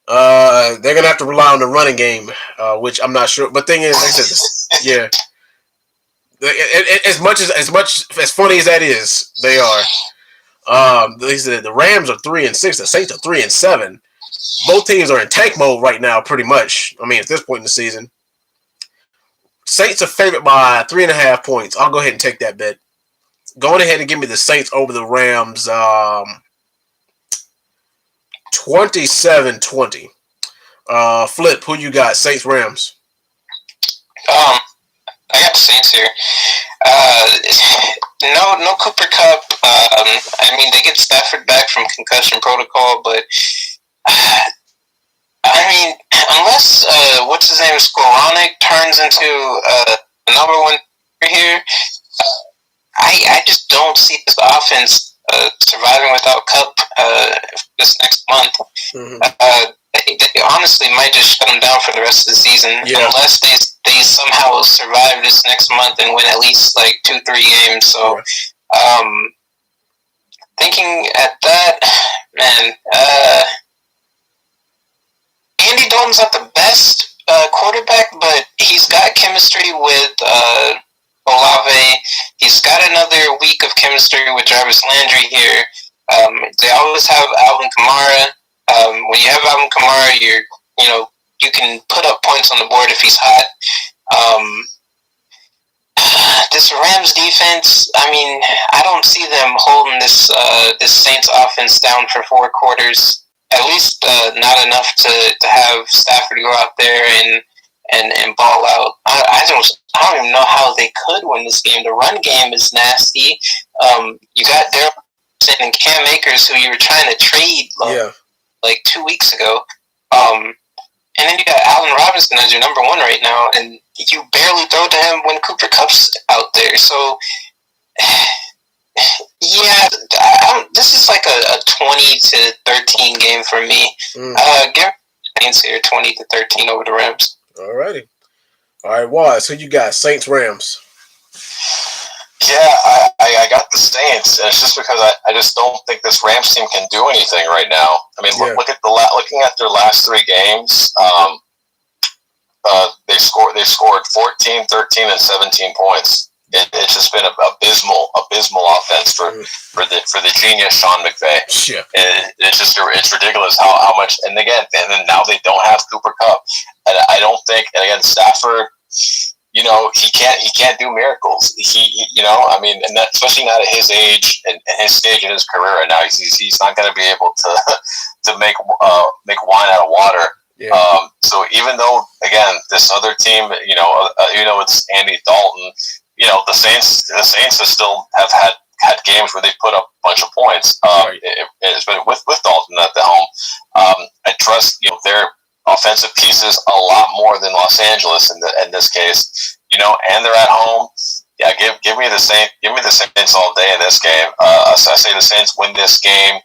They're gonna have to rely on the running game, which I'm not sure. But thing is, like I said, yeah. As much funny as that is, they are. They said the Rams are 3-6. The Saints are 3-7. Both teams are in tank mode right now, pretty much. I mean, at this point in the season, Saints are favored by 3.5 points. I'll go ahead and take that bet. Going ahead and give me the Saints over the Rams. 27-20. Flip, who you got? Saints, Rams. I got the Saints here. No Cooper Kupp. I mean, they get Stafford back from concussion protocol, but I mean, unless what's his name, Skoranek turns into number one here, I just don't see this offense surviving without Kupp. this next month. Mm-hmm. They honestly might just shut them down for the rest of the season unless they somehow survive this next month and win at least like 2-3 games. So, thinking at that, man, Andy Dalton's not the best quarterback, but he's got chemistry with Olave. He's got another week of chemistry with Jarvis Landry here. They always have Alvin Kamara. When you have Alvin Kamara, you can put up points on the board if he's hot. This Rams defense, I mean, I don't see them holding this Saints offense down for 4 quarters. At least not enough to have Stafford go out there and ball out. I don't even know how they could win this game. The run game is nasty. You got Darrell and Cam Akers, who you were trying to trade like 2 weeks ago. And then you got Allen Robinson as your number 1 right now, and you barely throw to him when Cooper Kupp's out there. So, yeah, this is like a 20-13 game for me. Give Saints here 20-13 over the Rams. Alrighty. All right, Waz, who you got? Saints, Rams. Yeah, I got the Saints, and it's just because I just don't think this Rams team can do anything right now. I mean, looking at their last 3 games, they scored 14, 13, and 17 points. It's just been abysmal offense for the genius Sean McVay. Yeah. It's ridiculous how much. And again, and now they don't have Cooper Kupp, and I don't think. And again, Stafford, he can't do miracles. I mean, and that, especially not at his age and his stage in his career right now, he's not going to be able to make wine out of water. Yeah. So even though, again, this other team, it's Andy Dalton. The Saints still have had games where they put up a bunch of points. It's been with Dalton at the helm. I trust their offensive pieces a lot more than Los Angeles in this case. And they're at home. Yeah, give me the Saints. Give me the Saints all day in this game. I say the Saints win this game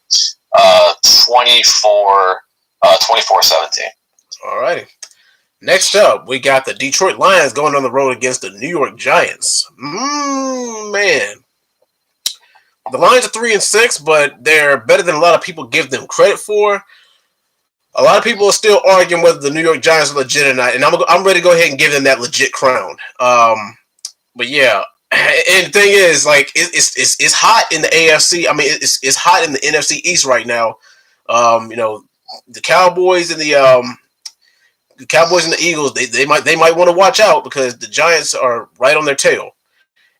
24-17. All righty. Next up, we got the Detroit Lions going on the road against the New York Giants. Man. The Lions are 3-6, but they're better than a lot of people give them credit for. A lot of people are still arguing whether the New York Giants are legit or not, and I'm ready to go ahead and give them that legit crown. But yeah, and the thing is, like, it's hot in the AFC. I mean, it's hot in the NFC East right now. The Cowboys and the Eagles, they might want to watch out because the Giants are right on their tail.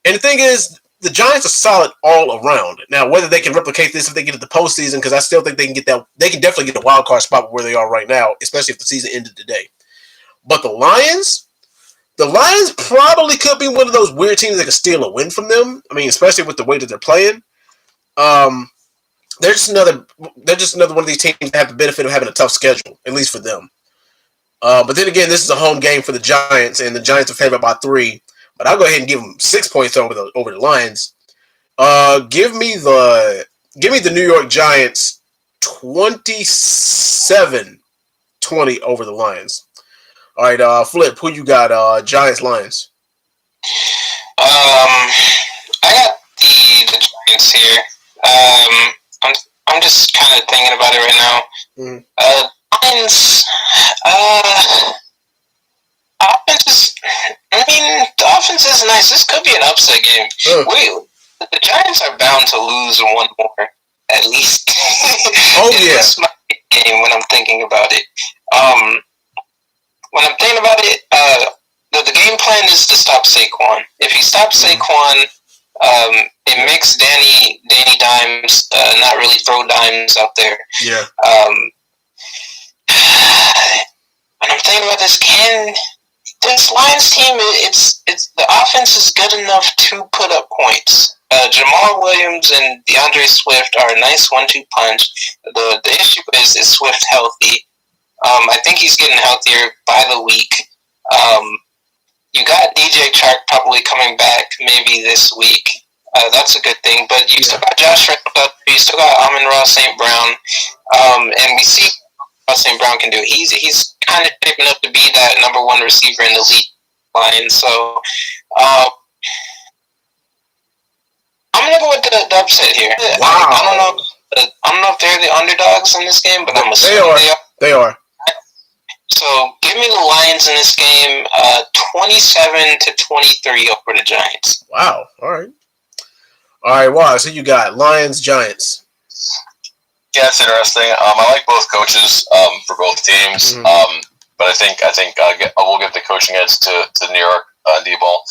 And the thing is, the Giants are solid all around. Now, whether they can replicate this if they get to the postseason, because I still think they can get that. They can definitely get a wild card spot where they are right now, especially if the season ended today. But the Lions probably could be one of those weird teams that could steal a win from them. I mean, especially with the way that they're playing. They're just another one of these teams that have the benefit of having a tough schedule, at least for them. But then again, this is a home game for the Giants, and the Giants are favored by 3. But I'll go ahead and give them 6 points over the Lions. Give me the New York Giants 27-20 over the Lions. All right, Flip, who you got? Giants, Lions. I got the Giants here. I'm just kind of thinking about it right now. Lions. The offense is nice. This could be an upset game. The Giants are bound to lose 1 more, at least. Oh, yeah. This might be a game when I'm thinking about it. When I'm thinking about it, the game plan is to stop Saquon. If you stop Saquon, it makes Danny Dimes not really throw dimes out there. Yeah. When I'm thinking about this Lions team, it's the offense is good enough to put up points. Jamal Williams and DeAndre Swift are a nice 1-2 punch. The issue is Swift healthy? I think he's getting healthier by the week. You got DJ Chark probably coming back maybe this week. That's a good thing. But you still got Josh Reynolds, you still got Amon-Ra St. Brown, and we see what St. Brown can do. He's kind of shaping up to be that number one receiver in the league line. So I'm gonna go with the upset here. Wow. I don't know. I don't know if they're the underdogs in this game, but I'm assuming they are. So give me the Lions in this game, 27-23 over the Giants. Wow. All right. Wow. So you got Lions, Giants. Yeah, it's interesting. I like both coaches for both teams, but I think we'll give the coaching edge to New York D-ball.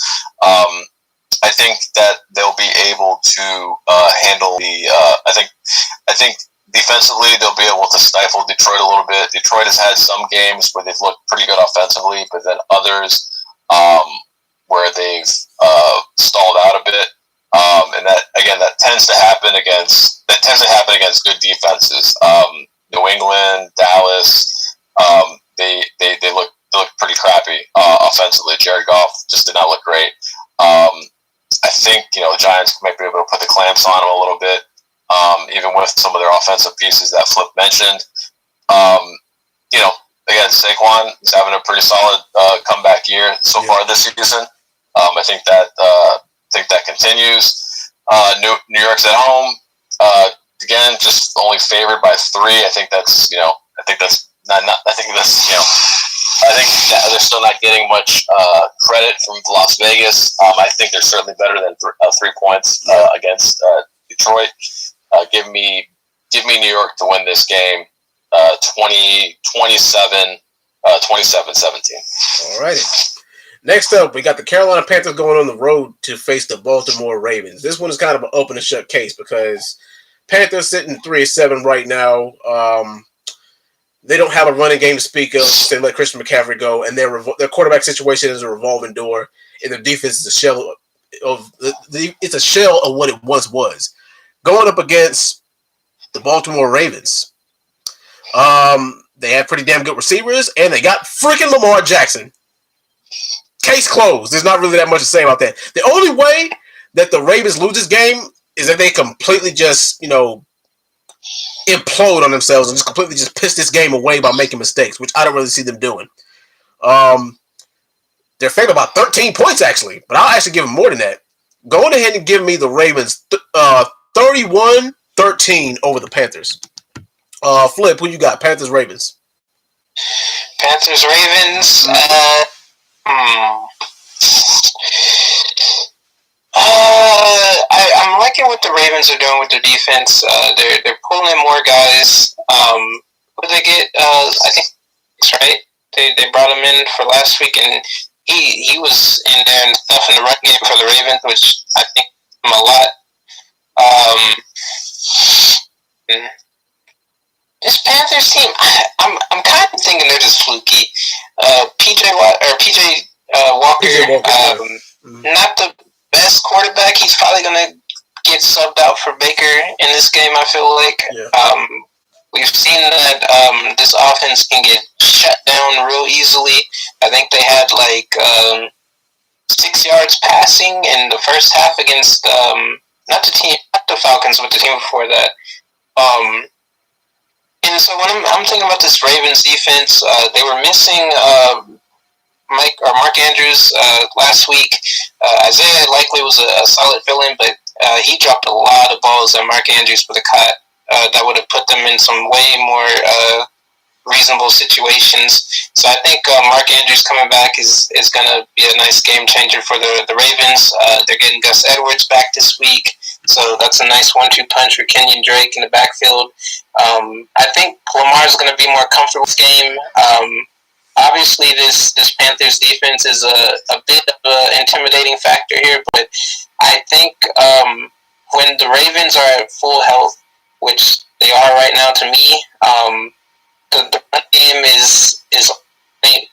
I think that they'll be able to handle the. I think defensively they'll be able to stifle Detroit a little bit. Detroit has had some games where they've looked pretty good offensively, but then others where they've stalled out a bit. And that tends to happen against good defenses. New England, Dallas, they look pretty crappy offensively. Jared Goff just did not look great. I think the Giants might be able to put the clamps on them a little bit, even with some of their offensive pieces that Flip mentioned. Again, Saquon is having a pretty solid comeback year so far this season. I think that continues. New York's at home. Again, just only favored by 3. I think that's I think they're still not getting much credit from Las Vegas. I think they're certainly better than 3 points against Detroit. Give me New York to win this game, 27-17. All righty. Next up, we got the Carolina Panthers going on the road to face the Baltimore Ravens. This one is kind of an open and shut case because Panthers sitting 3-7 right now. They don't have a running game to speak of. They let Christian McCaffrey go, and their quarterback situation is a revolving door, and their defense is a shell of what it once was. Going up against the Baltimore Ravens, they have pretty damn good receivers, and they got freaking Lamar Jackson. Case closed. There's not really that much to say about that. The only way that the Ravens lose this game is that they completely just, implode on themselves and just completely just piss this game away by making mistakes, which I don't really see them doing. They're favored by 13 points, actually, but I'll actually give them more than that. Go on ahead and give me the Ravens 31-13 over the Panthers. Flip, who you got? Panthers, Ravens. Panthers, Ravens. I'm liking what the Ravens are doing with their defense. They're pulling in more guys. What did they get? I think right. They brought him in for last week, and he was in there and stuff in the run game for the Ravens, which I think him a lot. This Panthers team, I'm kind of thinking they're just fluky. PJ Walker, not the best quarterback. He's probably gonna get subbed out for Baker in this game. I feel like we've seen that this offense can get shut down real easily. I think they had 6 yards passing in the first half against not the Falcons, but the team before that. And so when I'm thinking about this Ravens defense, they were missing Mark Andrews last week. Isaiah likely was a solid fill-in, but he dropped a lot of balls that Mark Andrews would have caught that would have put them in some way more reasonable situations. So I think Mark Andrews coming back is going to be a nice game changer for the Ravens. They're getting Gus Edwards back this week, so that's a nice 1-2 punch for Kenyon Drake in the backfield. I think Lamar's going to be more comfortable with this game. Obviously, this Panthers defense is a bit of an intimidating factor here, but I think when the Ravens are at full health, which they are right now to me, the run game is the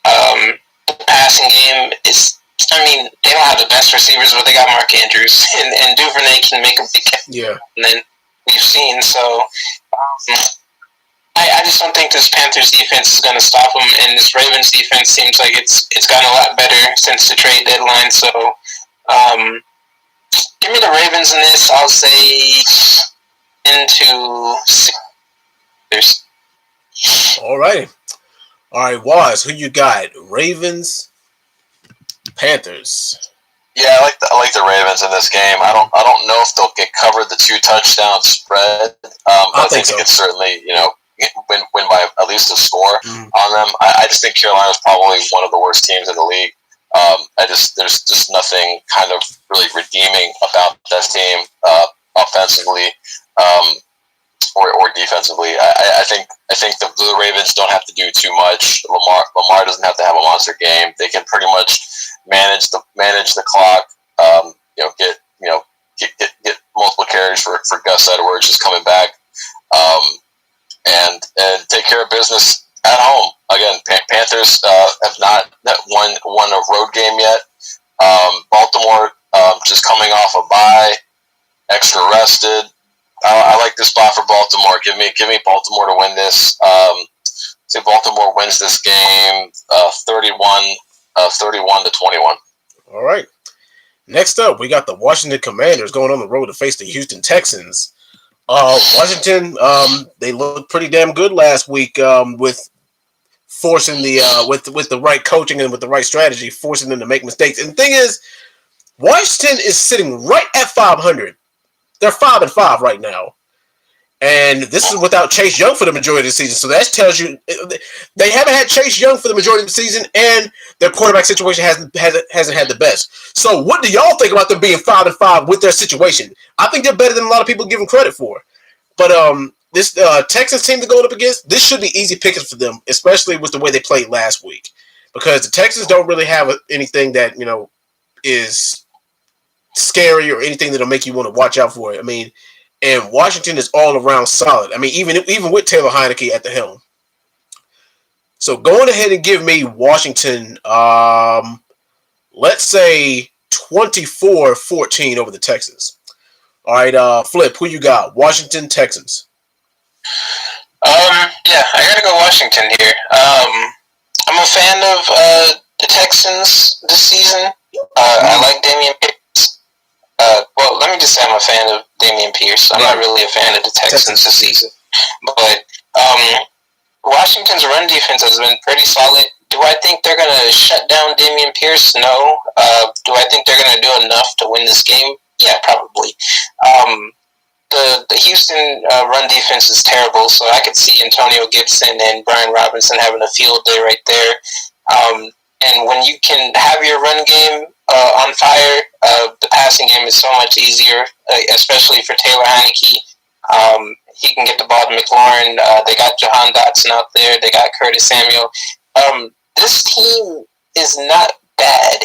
passing game is. I mean, they don't have the best receivers, but they got Mark Andrews, and Duvernay can make a big catch. Yeah. And then we've seen so. I just don't think this Panthers defense is going to stop them, and this Ravens defense seems like it's gotten a lot better since the trade deadline. So Give me the Ravens in this. I'll say 10 to 6. All right, Waz, who you got? Ravens, Panthers. Yeah, I like the Ravens in this game. I don't know if they'll get covered the 2 touchdown spread. I think they could certainly win by at least a score on them. I just think Carolina's probably one of the worst teams in the league. There's just nothing kind of really redeeming about that team offensively or defensively. I think the Ravens don't have to do too much. Lamar doesn't have to have a monster game. They can pretty much manage the clock. Get multiple carries for Gus Edwards just coming back, and take care of business at home. Again, Panthers have not won a road game yet. Baltimore just coming off a bye, extra rested. I like this spot for Baltimore. Give me Baltimore to win this. Say Baltimore wins this game 31 to 21. All right. Next up, we got the Washington Commanders going on the road to face the Houston Texans. Washington, they looked pretty damn good last week with forcing with the right coaching and with the right strategy, forcing them to make mistakes. And the thing is, Washington is sitting right at 500. They're 5-5 right now. And this is without Chase Young for the majority of the season. So that tells you they haven't had Chase Young for the majority of the season, and their quarterback situation hasn't had the best. So what do y'all think about them being 5-5 with their situation? I think they're better than a lot of people give them credit for. But this Texans team to go up against, this should be easy pickings for them, especially with the way they played last week. Because the Texans don't really have anything that, is scary or anything that'll make you want to watch out for it. I mean, and Washington is all around solid. I mean, even with Taylor Heineke at the helm. So going ahead and give me Washington, let's say 24-14 over the Texans. All right, Flip, who you got? Washington, Texans. I gotta go Washington here. I'm a fan of the Texans this season. I like Damian Pierce. Well, let me just say I'm a fan of Damian Pierce. I'm not really a fan of the Texans this season. But Washington's run defense has been pretty solid. Do I think they're going to shut down Damian Pierce? No. Do I think they're going to do enough to win this game? Yeah, probably. The Houston run defense is terrible, so I could see Antonio Gibson and Brian Robinson having a field day right there. And when you can have your run game on fire, the passing game is so much easier, especially for Taylor Heineke. He can get the ball to McLaurin. They got Jahan Dotson out there. They got Curtis Samuel. This team is not bad.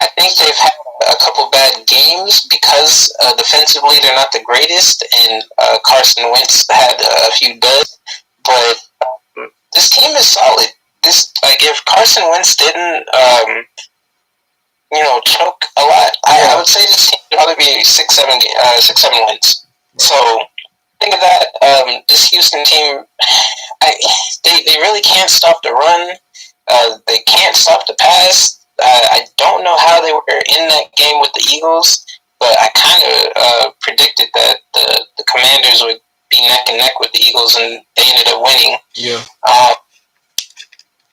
I think they've had a couple bad games because defensively they're not the greatest, and Carson Wentz had a few duds. But this team is solid. If Carson Wentz didn't, choke a lot, I would say this team would probably be 6-7 wins. So think of that. This Houston team, they really can't stop the run. They can't stop the pass. I don't know how they were in that game with the Eagles, but I kind of predicted that the Commanders would be neck and neck with the Eagles, and they ended up winning. Yeah.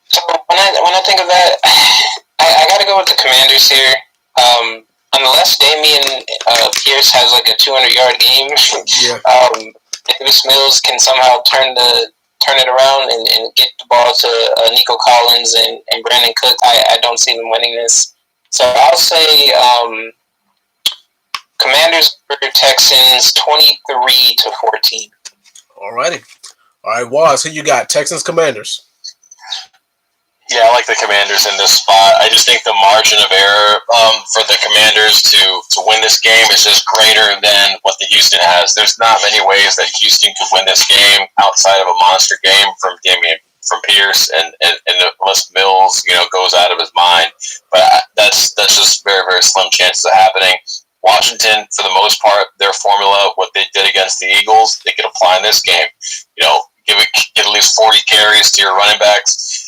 So when I think of that, I got to go with the Commanders here. Unless Damian Pierce has like a 200-yard game, Davis Mills can somehow turn it around and get the ball to Nico Collins and Brandon Cook. I don't see them winning this. So I'll say Commanders for Texans 23-14. Alrighty. All right, Waz, who you got? Texans, Commanders. Yeah, I like the Commanders in this spot. I just think the margin of error for the Commanders to win this game is just greater than what the Houston has. There's not many ways that Houston could win this game outside of a monster game from Pierce and unless Mills goes out of his mind. But that's just very, very slim chances of happening. Washington, for the most part, their formula, what they did against the Eagles, they could apply in this game. Give at least 40 carries to your running backs.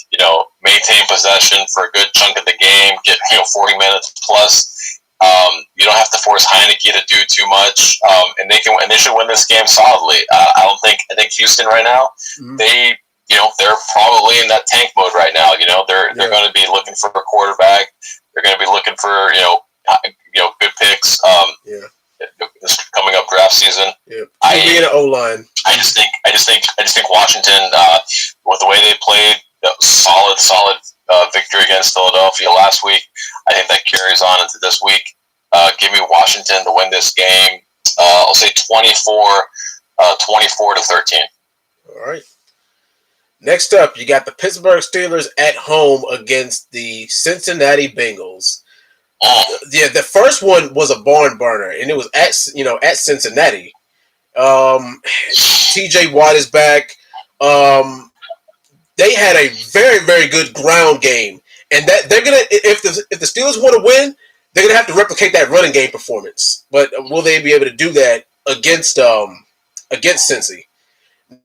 Maintain possession. possession for a good chunk of the game, get 40 minutes plus. You don't have to force Heineke to do too much, and they should win this game solidly. I think Houston right now, they're probably in that tank mode right now. They're going to be looking for a quarterback. They're going to be looking for good picks. This coming up draft season. Yeah. In the O-line. I just think Washington, with the way they played, solid victory against Philadelphia last week. I think that carries on into this week. Give me Washington to win this game. I'll say 24 to 13. All right. Next up, you got the Pittsburgh Steelers at home against the Cincinnati Bengals. The first one was a barn burner, and it was at Cincinnati. TJ Watt is back. They had a very, very good ground game, and that they're gonna if the Steelers want to win, they're gonna have to replicate that running game performance. But will they be able to do that against Cincy?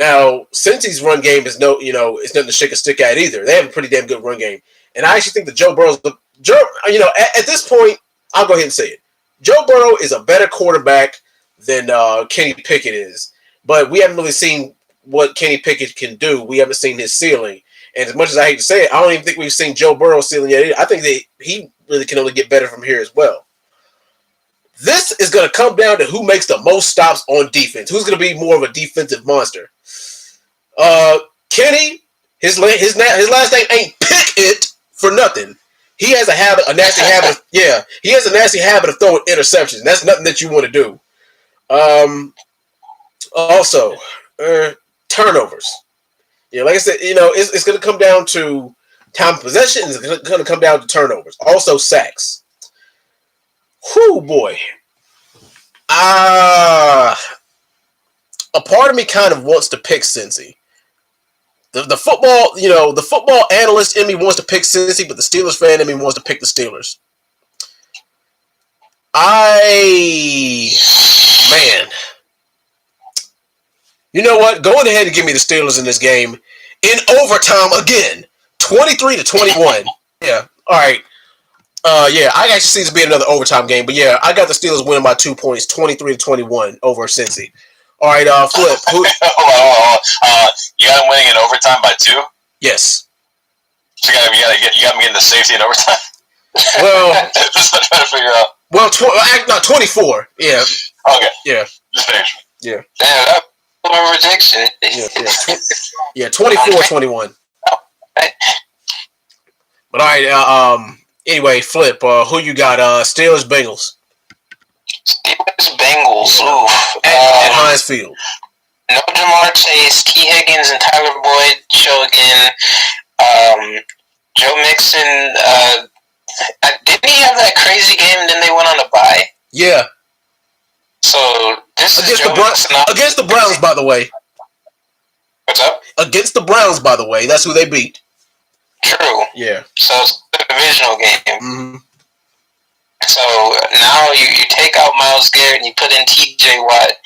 Now, Cincy's run game is it's nothing to shake a stick at either. They have a pretty damn good run game, and I actually think that Joe Burrow's at this point, I'll go ahead and say it. Joe Burrow is a better quarterback than Kenny Pickett is, but we haven't really seen what Kenny Pickett can do. We haven't seen his ceiling, and as much as I hate to say it, I don't even think we've seen Joe Burrow's ceiling yet. I think that he really can only get better from here as well. This is going to come down to who makes the most stops on defense. Who's going to be more of a defensive monster? Kenny, his last name ain't Pickett for nothing. He has a nasty habit. He has a nasty habit of throwing interceptions. That's nothing that you want to do. Also, turnovers. Like I said, it's going to come down to time of possession. It's going to come down to turnovers. Also, sacks. Whew, boy. A part of me kind of wants to pick Cincy. The football analyst in me wants to pick Cincy, but the Steelers fan in me wants to pick the Steelers. Man. You know what? Go ahead and give me the Steelers in this game. In overtime again. 23-21. Yeah. All right. I actually see this being another overtime game, but I got the Steelers winning by 2 points, 23-21 over Cincy. All right, Flip. You got them winning in overtime by 2? Yes. So you got me in the safety in overtime. Well, just trying to figure out. Well, 24. Yeah. Okay. Yeah. Just make sure. Yeah. Damn, that was a rejection. Yeah. 24-21. But all right. Anyway, Flip. Who you got? Steelers, Bengals. Steelers, Bengals. Ooh. At Heinz Field. No Jamar Chase, T. Higgins, and Tyler Boyd show again. Joe Mixon. Didn't he have that crazy game and then they went on a bye? Yeah. So this is against the Browns, by the way. What's up? Against the Browns, by the way. That's who they beat. True. Yeah. So it's a divisional game. Mm-hmm. So now you take out Myles Garrett and you put in T.J. Watt.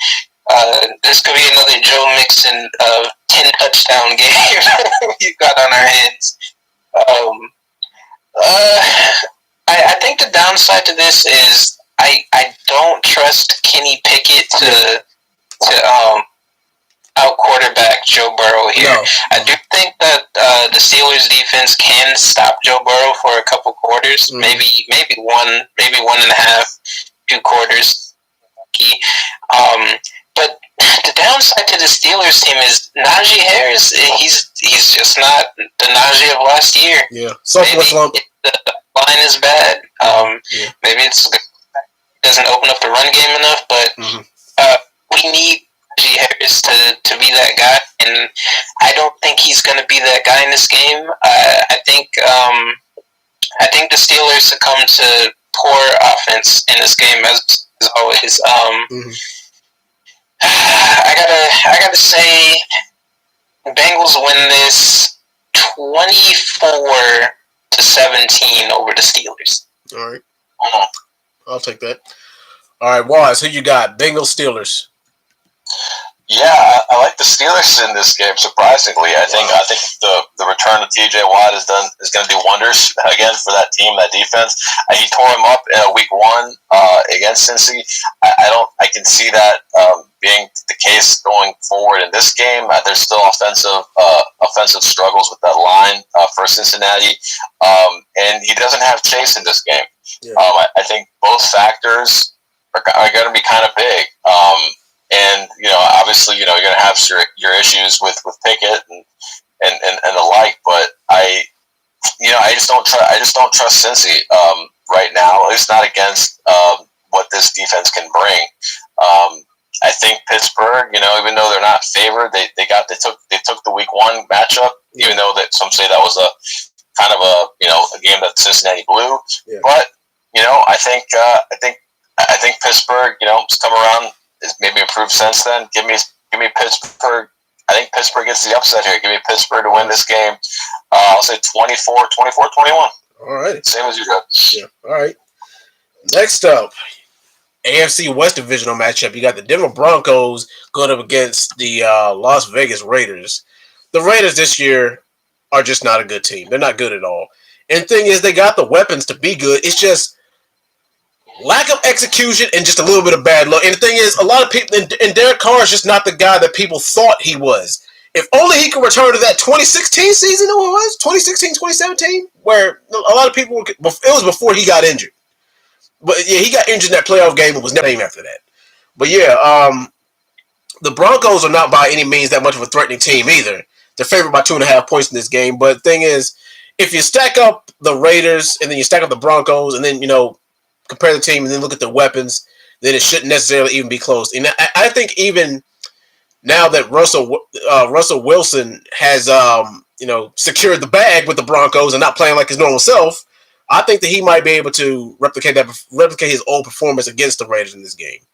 This could be another Joe Mixon 10 touchdown game we've got on our hands. I think the downside to this is I don't trust Kenny Pickett to out quarterback Joe Burrow here. No. I do think that the Steelers defense can stop Joe Burrow for a couple quarters, maybe one and a half, 2 quarters. But the downside to the Steelers team is Najee Harris. He's just not the Najee of last year. Yeah, maybe the line is bad. Maybe it doesn't open up the run game enough. But we need Najee Harris to be that guy, and I don't think he's going to be that guy in this game. I think the Steelers succumb to poor offense in this game as always. I gotta say, Bengals win this 24-17 over the Steelers. All right, I'll take that. All right, Waz, who you got? Bengals, Steelers. Yeah, I like the Steelers in this game. Surprisingly, I think the return of T.J. Watt is going to do wonders again for that team, that defense. He tore him up in week 1 against Cincy. I can see that being the case going forward in this game. There's still offensive struggles with that line for Cincinnati, and he doesn't have Chase in this game. Yeah. I think both factors are going to be kind of big. And obviously, you're going to have your issues with Pickett and the like. But I just don't trust Cincy right now. At least not against what this defense can bring. I think Pittsburgh, even though they're not favored, they took the week 1 matchup, even though that some say that was a kind of a game that Cincinnati blew. Yeah. But I think Pittsburgh, has come around. Is maybe improved since then. Give me Pittsburgh. I think Pittsburgh gets the upset here. Give me Pittsburgh to win this game. I'll say 24-21. All right. Same as you got. Yeah. All right. Next up, AFC West divisional matchup. You got the Denver Broncos going up against the Las Vegas Raiders. The Raiders this year are just not a good team. They're not good at all. And the thing is, they got the weapons to be good. It's just lack of execution and just a little bit of bad luck. And the thing is, a lot of people, and Derek Carr is just not the guy that people thought he was. If only he could return to that 2016 season, it was 2016, 2017, where a lot of people, it was before he got injured. But yeah, he got injured in that playoff game and was never named after that. But yeah, the Broncos are not by any means that much of a threatening team either. They're favored by 2.5 points in this game. But the thing is, if you stack up the Raiders and then you stack up the Broncos and then, compare the team and then look at the weapons, then it shouldn't necessarily even be close. And I think even now that Russell Wilson has secured the bag with the Broncos and not playing like his normal self, I think that he might be able to replicate his old performance against the Raiders in this game.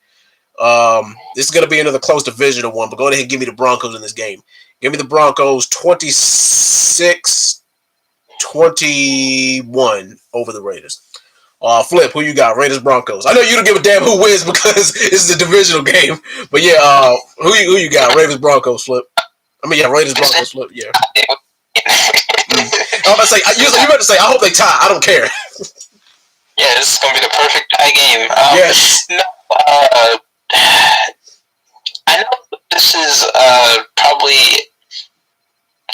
This is going to be another close divisional one, but go ahead and give me the Broncos in this game. Give me the Broncos 26-21 over the Raiders. Flip, who you got? Raiders, Broncos. I know you don't give a damn who wins because it's a divisional game. But yeah, who you got? Raiders, Broncos, Flip. Raiders, Broncos, Flip. Yeah. I'm about to say. You about to say. I hope they tie. I don't care. Yeah, this is gonna be the perfect tie game. Yes. No, I know this is probably.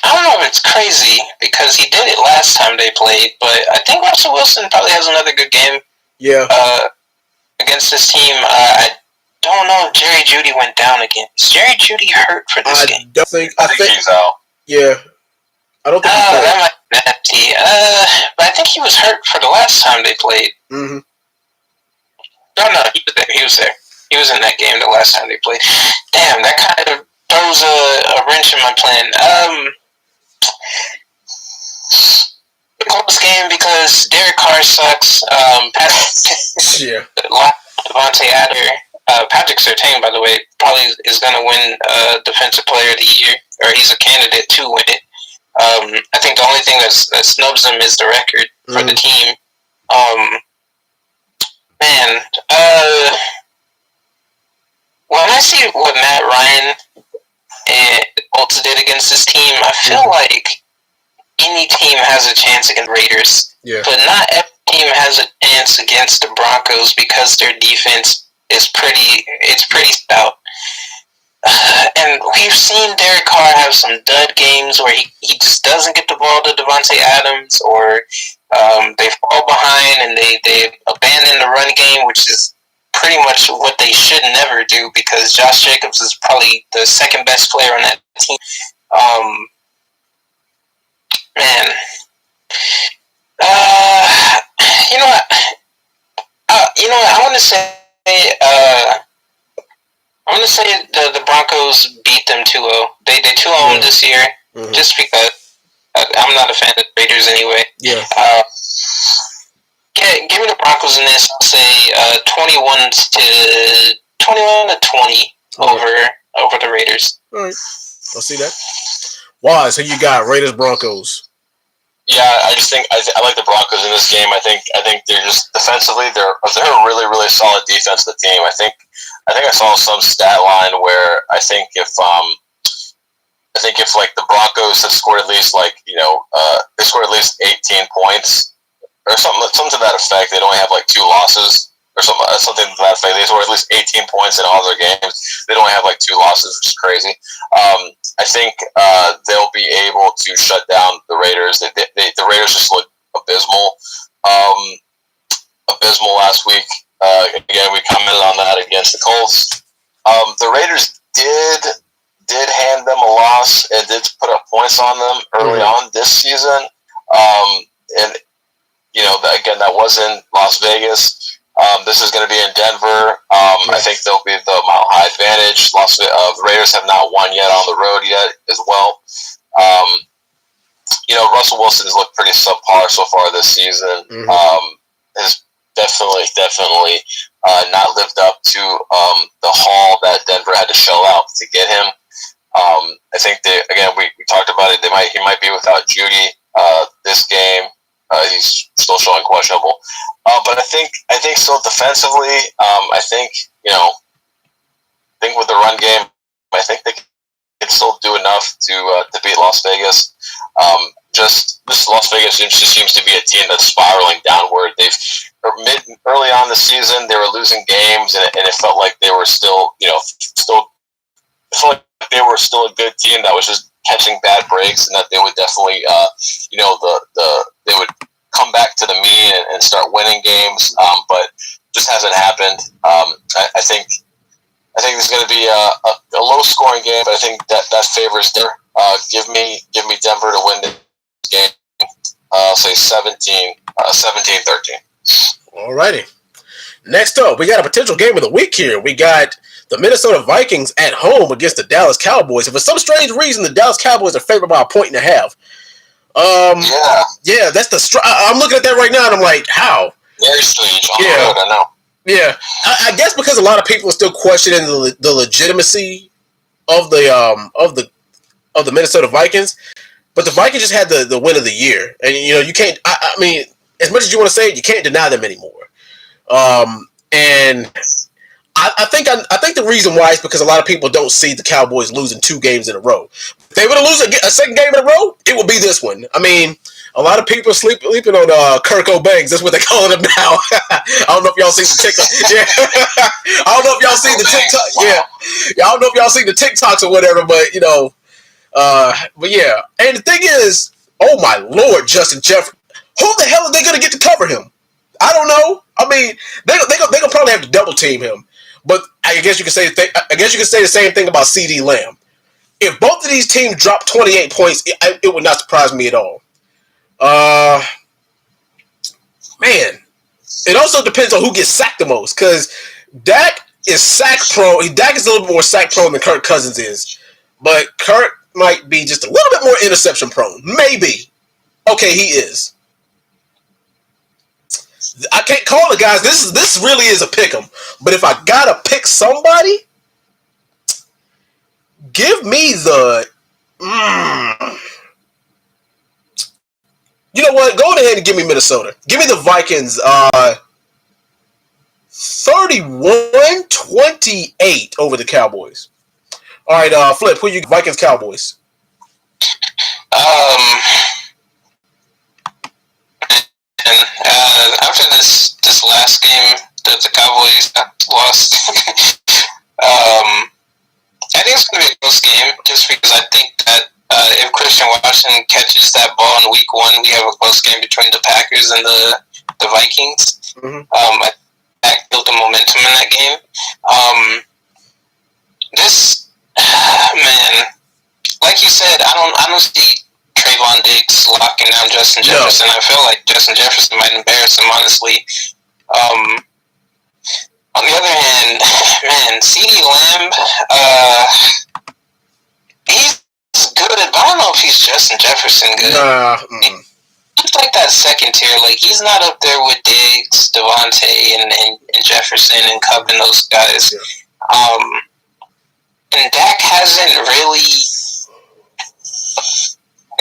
I don't know if it's crazy because he did it last time they played, but I think Russell Wilson probably has another good game. Yeah. Against this team. I don't know if Jerry Jeudy went down again. Is Jerry Jeudy hurt for this game? I think he's out. Yeah. I don't think he's out. That might be nasty. But I think he was hurt for the last time they played. Mm-hmm. No, he was there. He was in that game the last time they played. Damn, that kind of throws a wrench in my plan. Close game because Derek Carr sucks. Yeah. Devontae Adder, Patrick Surtain, by the way, probably is going to win Defensive Player of the Year, or he's a candidate to win it. I think the only thing that snubs him is the record for the team. When I see what Matt Ryan and Colts did against this team, I feel like any team has a chance against Raiders, but not every team has a chance against the Broncos because their defense is pretty stout. And we've seen Derek Carr have some dud games where he just doesn't get the ball to Devontae Adams, or they fall behind and they abandon the run game, which is pretty much what they should never do because Josh Jacobs is probably the second best player on that team. I want to say the Broncos beat them 2-0. They 2-0 this year, just because I'm not a fan of the Raiders anyway. Yeah. Give me the Broncos in this. I'll say 21-20 over the Raiders. All right, I'll see that. Wise, who you got? Raiders, Broncos. Yeah, I just think I like the Broncos in this game. I think they're just defensively they're a really, really solid defensive team. I think I think I saw some stat line where I think if like the Broncos had scored at least they scored at least 18 points or something to that effect. They'd only have like 2 losses or something to that effect. They scored at least 18 points in all their games. They'd only have like 2 losses, which is crazy. I think they'll be able to shut down the Raiders. The Raiders just looked abysmal. Abysmal last week. Again, we commented on that against the Colts. The Raiders did hand them a loss and did put up points on them early on this season. And again, that was in Las Vegas. This is going to be in Denver. I think there'll be the mile high advantage. The Raiders have not won yet on the road yet as well. Russell Wilson has looked pretty subpar so far this season. Has definitely not lived up to the haul that Denver had to shell out to get him. I think we talked about it. He might be without Judy this game. He's still showing questionable. But I think still defensively, I think with the run game, I think they can still do enough to beat Las Vegas. Just Las Vegas just seems to be a team that's spiraling downward. Early on the season, they were losing games, and it felt like they were still they were still a good team that was just catching bad breaks, and that they would definitely, they would come back to the mean and start winning games, but just hasn't happened. I think there's going to be a low scoring game, but I think that favors Denver. Give me Denver to win the game. Say 17-13. Alrighty. Next up, we got a potential game of the week here. We got the Minnesota Vikings at home against the Dallas Cowboys. And for some strange reason, the Dallas Cowboys are favored by 1.5 points. Yeah, that's the. I'm looking at that right now, and I'm like, how? Very strange. Yeah, I know. Yeah, I guess because a lot of people are still questioning the legitimacy of the Minnesota Vikings, but the Vikings just had the win of the year, and you can't. I mean, as much as you want to say it, you can't deny them anymore. And I think the reason why is because a lot of people don't see the Cowboys losing 2 games in a row. If they were to lose a second game in a row, it would be this one. I mean, a lot of people are sleeping on Kirk O'Banks. That's what they're calling him now. I don't know if y'all see the TikTok. Yeah, I don't know if y'all see the TikTok. Yeah, I don't know if y'all see the TikToks or whatever, but but yeah. And the thing is, oh my Lord, Justin Jefferson, who the hell are they going to get to cover him? I don't know. I mean, they gonna probably have to double team him. But I guess you could say the same thing about CD Lamb. If both of these teams drop 28 points, it would not surprise me at all. Man, it also depends on who gets sacked the most, because Dak is sack prone. Dak is a little bit more sack prone than Kirk Cousins is, but Kirk might be just a little bit more interception prone. Maybe. Okay, he is. I can't call it, guys. This really is a pick 'em. But if I gotta pick somebody, give me the. You know what? Go ahead and give me Minnesota. Give me the Vikings. 31-28 over the Cowboys. All right, Flip. Who you Vikings Cowboys? After this last game that the Cowboys lost, I think it's going to be a close game, just because I think that if Christian Watson catches that ball in week 1, we have a close game between the Packers and the Vikings. I built the momentum in that game. Man, like you said, I don't see Trayvon Diggs locking down Justin Jefferson. No. I feel like Justin Jefferson might embarrass him, honestly. On the other hand, man, CD Lamb, he's good, but I don't know if he's Justin Jefferson good. He's like that second tier. Like, he's not up there with Diggs, Devontae, and Jefferson and Cup and those guys. Yeah. And Dak hasn't really.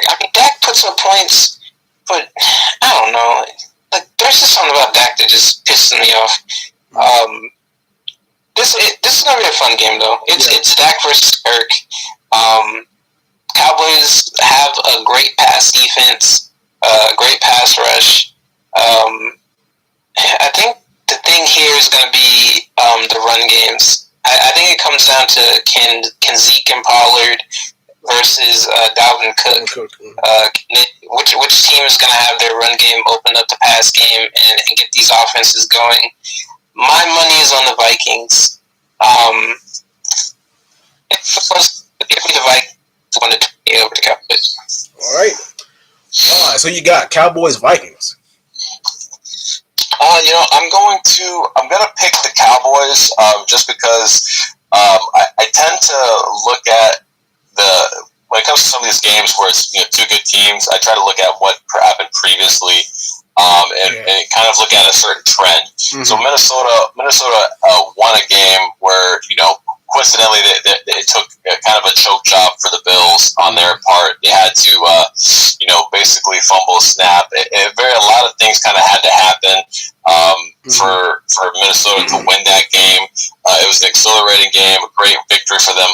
I mean, Dak puts up points, but I don't know. Like, there's just something about Dak that just pisses me off. This is gonna be a fun game though. It's Dak versus Kirk. Cowboys have a great pass defense, great pass rush. I think the thing here is going to be the run games. I think it comes down to can Zeke and Pollard versus Dalvin Cook. Which team is going to have their run game open up the pass game and get these offenses going? My money is on the Vikings. Give me the Vikings 1-20 over the Cowboys. All right. So you got Cowboys Vikings. I'm gonna pick the Cowboys just because I tend to look at when it comes to some of these games where it's two good teams. I try to look at what happened previously and kind of look at a certain trend. Mm-hmm. So Minnesota won a game where coincidentally they took kind of a choke job for the Bills on their part. They had to basically fumble a snap. A lot of things kind of had to happen for Minnesota to win that game. It was an exhilarating game, a great victory for them.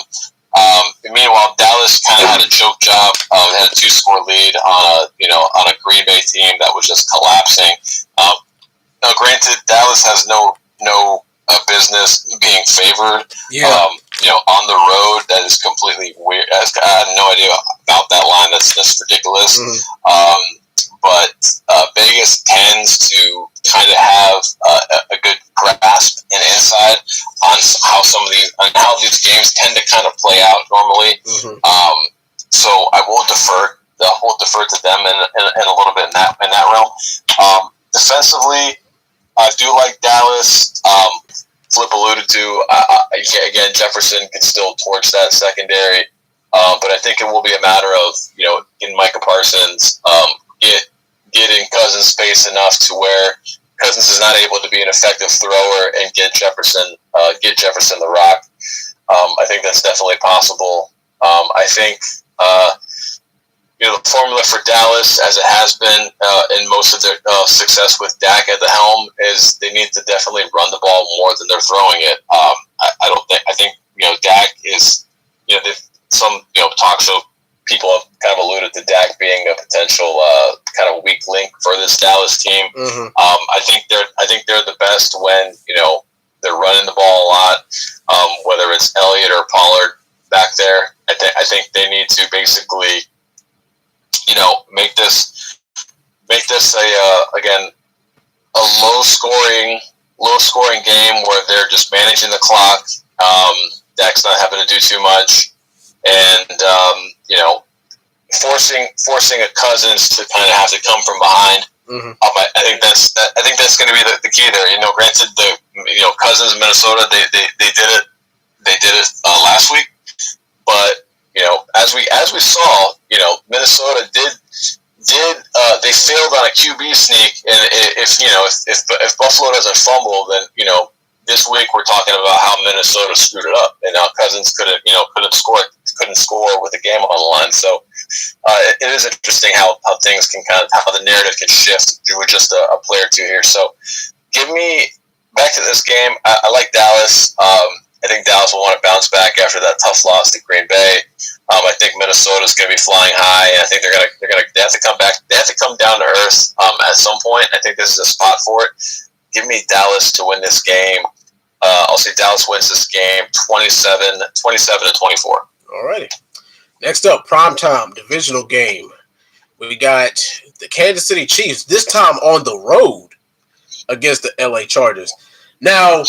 Meanwhile, Dallas kind of had a choke job. They had a 2-score lead on a Green Bay team that was just collapsing. Now, granted, Dallas has no business being favored. On the road, that is completely weird. I have no idea about that line. That's ridiculous. But Vegas tends to kind of have a good grasp and insight on how these games tend to kind of play out normally. So I will defer to them in a little bit in that realm. Defensively, I do like Dallas. Flip alluded to, again, Jefferson can still torch that secondary, but I think it will be a matter of getting Micah Parsons, getting Cousins space enough to where Cousins is not able to be an effective thrower and get Jefferson the rock. I think that's definitely possible. I think the formula for Dallas, as it has been in most of their success with Dak at the helm, is they need to definitely run the ball more than they're throwing it. I think Dak is some talk show people have kind of alluded to Dak being a potential kind of weak link for this Dallas team. I think they're the best when they're running the ball a lot, whether it's Elliott or Pollard back there. I think they need to basically make this a low scoring game where they're just managing the clock. Dak's not having to do too much, and forcing a Cousins to kind of have to come from behind. I think that's going to be the key there. Granted, Cousins in Minnesota they did it last week, but as we saw, Minnesota did they failed on a QB sneak, and if Buffalo doesn't fumble, then this week we're talking about how Minnesota screwed it up, and Cousins couldn't score with the game on the line. So it is interesting how things can how the narrative can shift through just a play or two here. So give me back to this game. I like Dallas. I think Dallas will want to bounce back after that tough loss to Green Bay. I think Minnesota's going to be flying high, and I think they have to come back. They have to come down to earth at some point. I think this is a spot for it. Give me Dallas to win this game. I'll say Dallas wins this game 27-24. All righty. Next up, primetime divisional game. We got the Kansas City Chiefs, this time on the road against the LA Chargers. Now,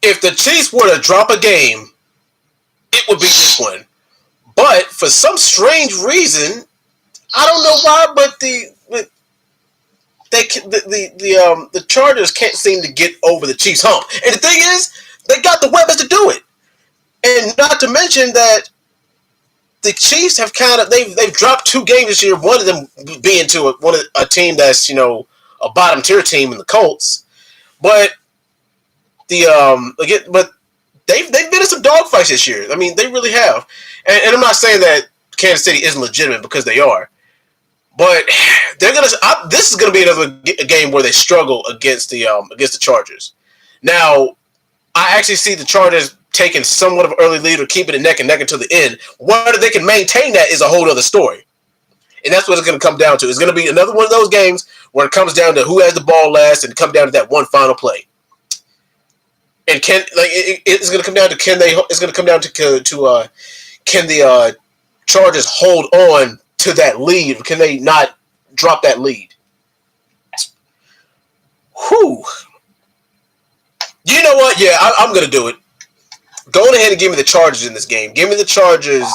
if the Chiefs were to drop a game, it would be this one. But for some strange reason, I don't know why, but the Chargers can't seem to get over the Chiefs' hump. And the thing is, they got the weapons to do it. And not to mention that the Chiefs have they've dropped 2 games this year. One of them being to a team that's a bottom tier team in the Colts, but they've been in some dogfights this year. I mean, they really have. And I'm not saying that Kansas City isn't legitimate, because they are, but this is gonna be another game where they struggle against the Chargers. Now, I actually see the Chargers taking somewhat of an early lead or keeping it neck and neck until the end. Whether they can maintain that is a whole other story. And that's what it's going to come down to. It's going to be another one of those games where it comes down to who has the ball last and come down to that one final play. And it's going to come down to can the Chargers hold on to that lead? Can they not drop that lead? Whew. You know what? Yeah, I'm going to do it. Go ahead and give me the Chargers in this game. Give me the Chargers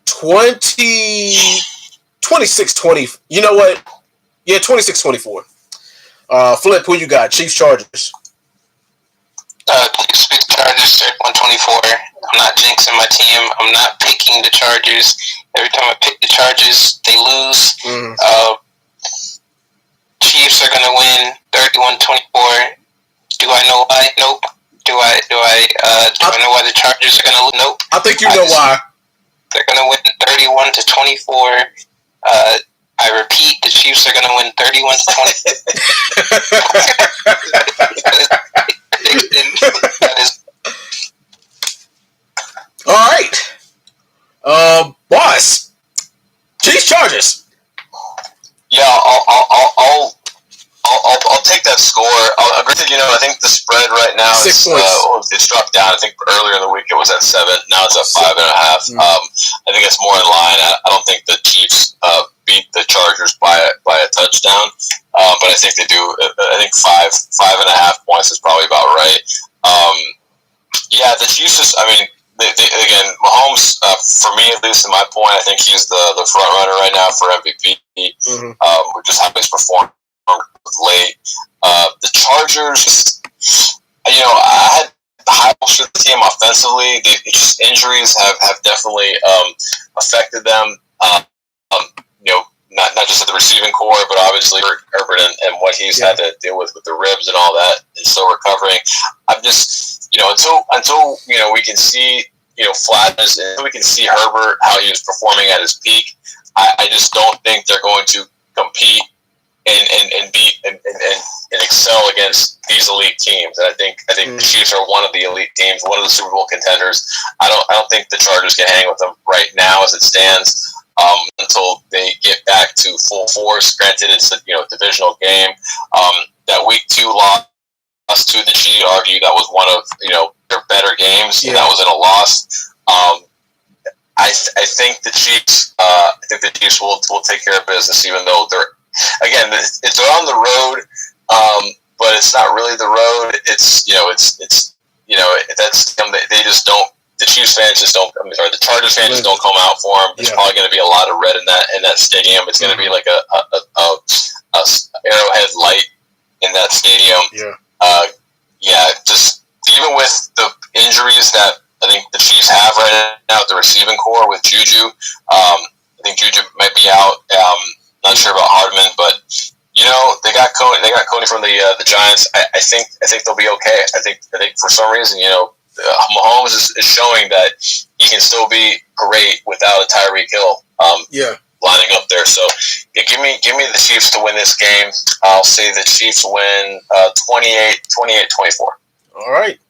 26-20. You know what? Yeah, 26-24. Flip, who you got? Chiefs, Chargers. Chiefs Chargers at 124. I'm not jinxing my team. I'm not picking the Chargers. Every time I pick the Chargers, they lose. Chiefs are gonna win 31-24. Do I know why? Nope. Do I know why the Chargers are gonna lose? Nope. I think you know why. They're gonna win 31-24. I repeat, the Chiefs are gonna win 31-24. That is. All right. Boss. Chiefs, Chargers. Yeah, I'll take that score. Granted, I think the spread right now 6 points. It struck down. I think earlier in the week it was at 7. Now it's at 5.5. I think it's more in line. I don't think the Chiefs beat the Chargers by a touchdown, but I think they do. I think 5.5 points is probably about right. Yeah, the Chiefs just. I mean, they again, Mahomes. For me, at least, in my point, I think he's the front runner right now for MVP. Just how he's performed late. The Chargers, I had high hopes for the team offensively. Just injuries have definitely affected them. Not just at the receiving core, but obviously Herbert and what he's had to deal with the ribs and all that, and still recovering. I'm just, until we can see flatness, and we can see Herbert how he was performing at his peak. I just don't think they're going to compete and beat and excel against these elite teams. And I think the Chiefs are one of the elite teams, one of the Super Bowl contenders. I don't think the Chargers can hang with them right now as it stands. Until they get back to full force. Granted, it's a divisional game. That week 2 loss to the Chiefs, argue that was one of their better games, and that was in a loss. I think the Chiefs. Will take care of business, even though they're on the road, but it's not really the road. It's that's them. They just don't. The Chiefs fans just don't. The Chargers fans just don't come out for them. There's probably going to be a lot of red in that stadium. It's going to be like a Arrowhead light in that stadium. Just even with the injuries that I think the Chiefs have right now at the receiving core with Juju. I think Juju might be out. Not sure about Hardman, but they got Coney. They got Coney from the Giants. I think they'll be okay. I think for some reason Mahomes is showing that he can still be great without a Tyreek Hill lining up there. So give me the Chiefs to win this game. I'll say the Chiefs win 28-24. All right.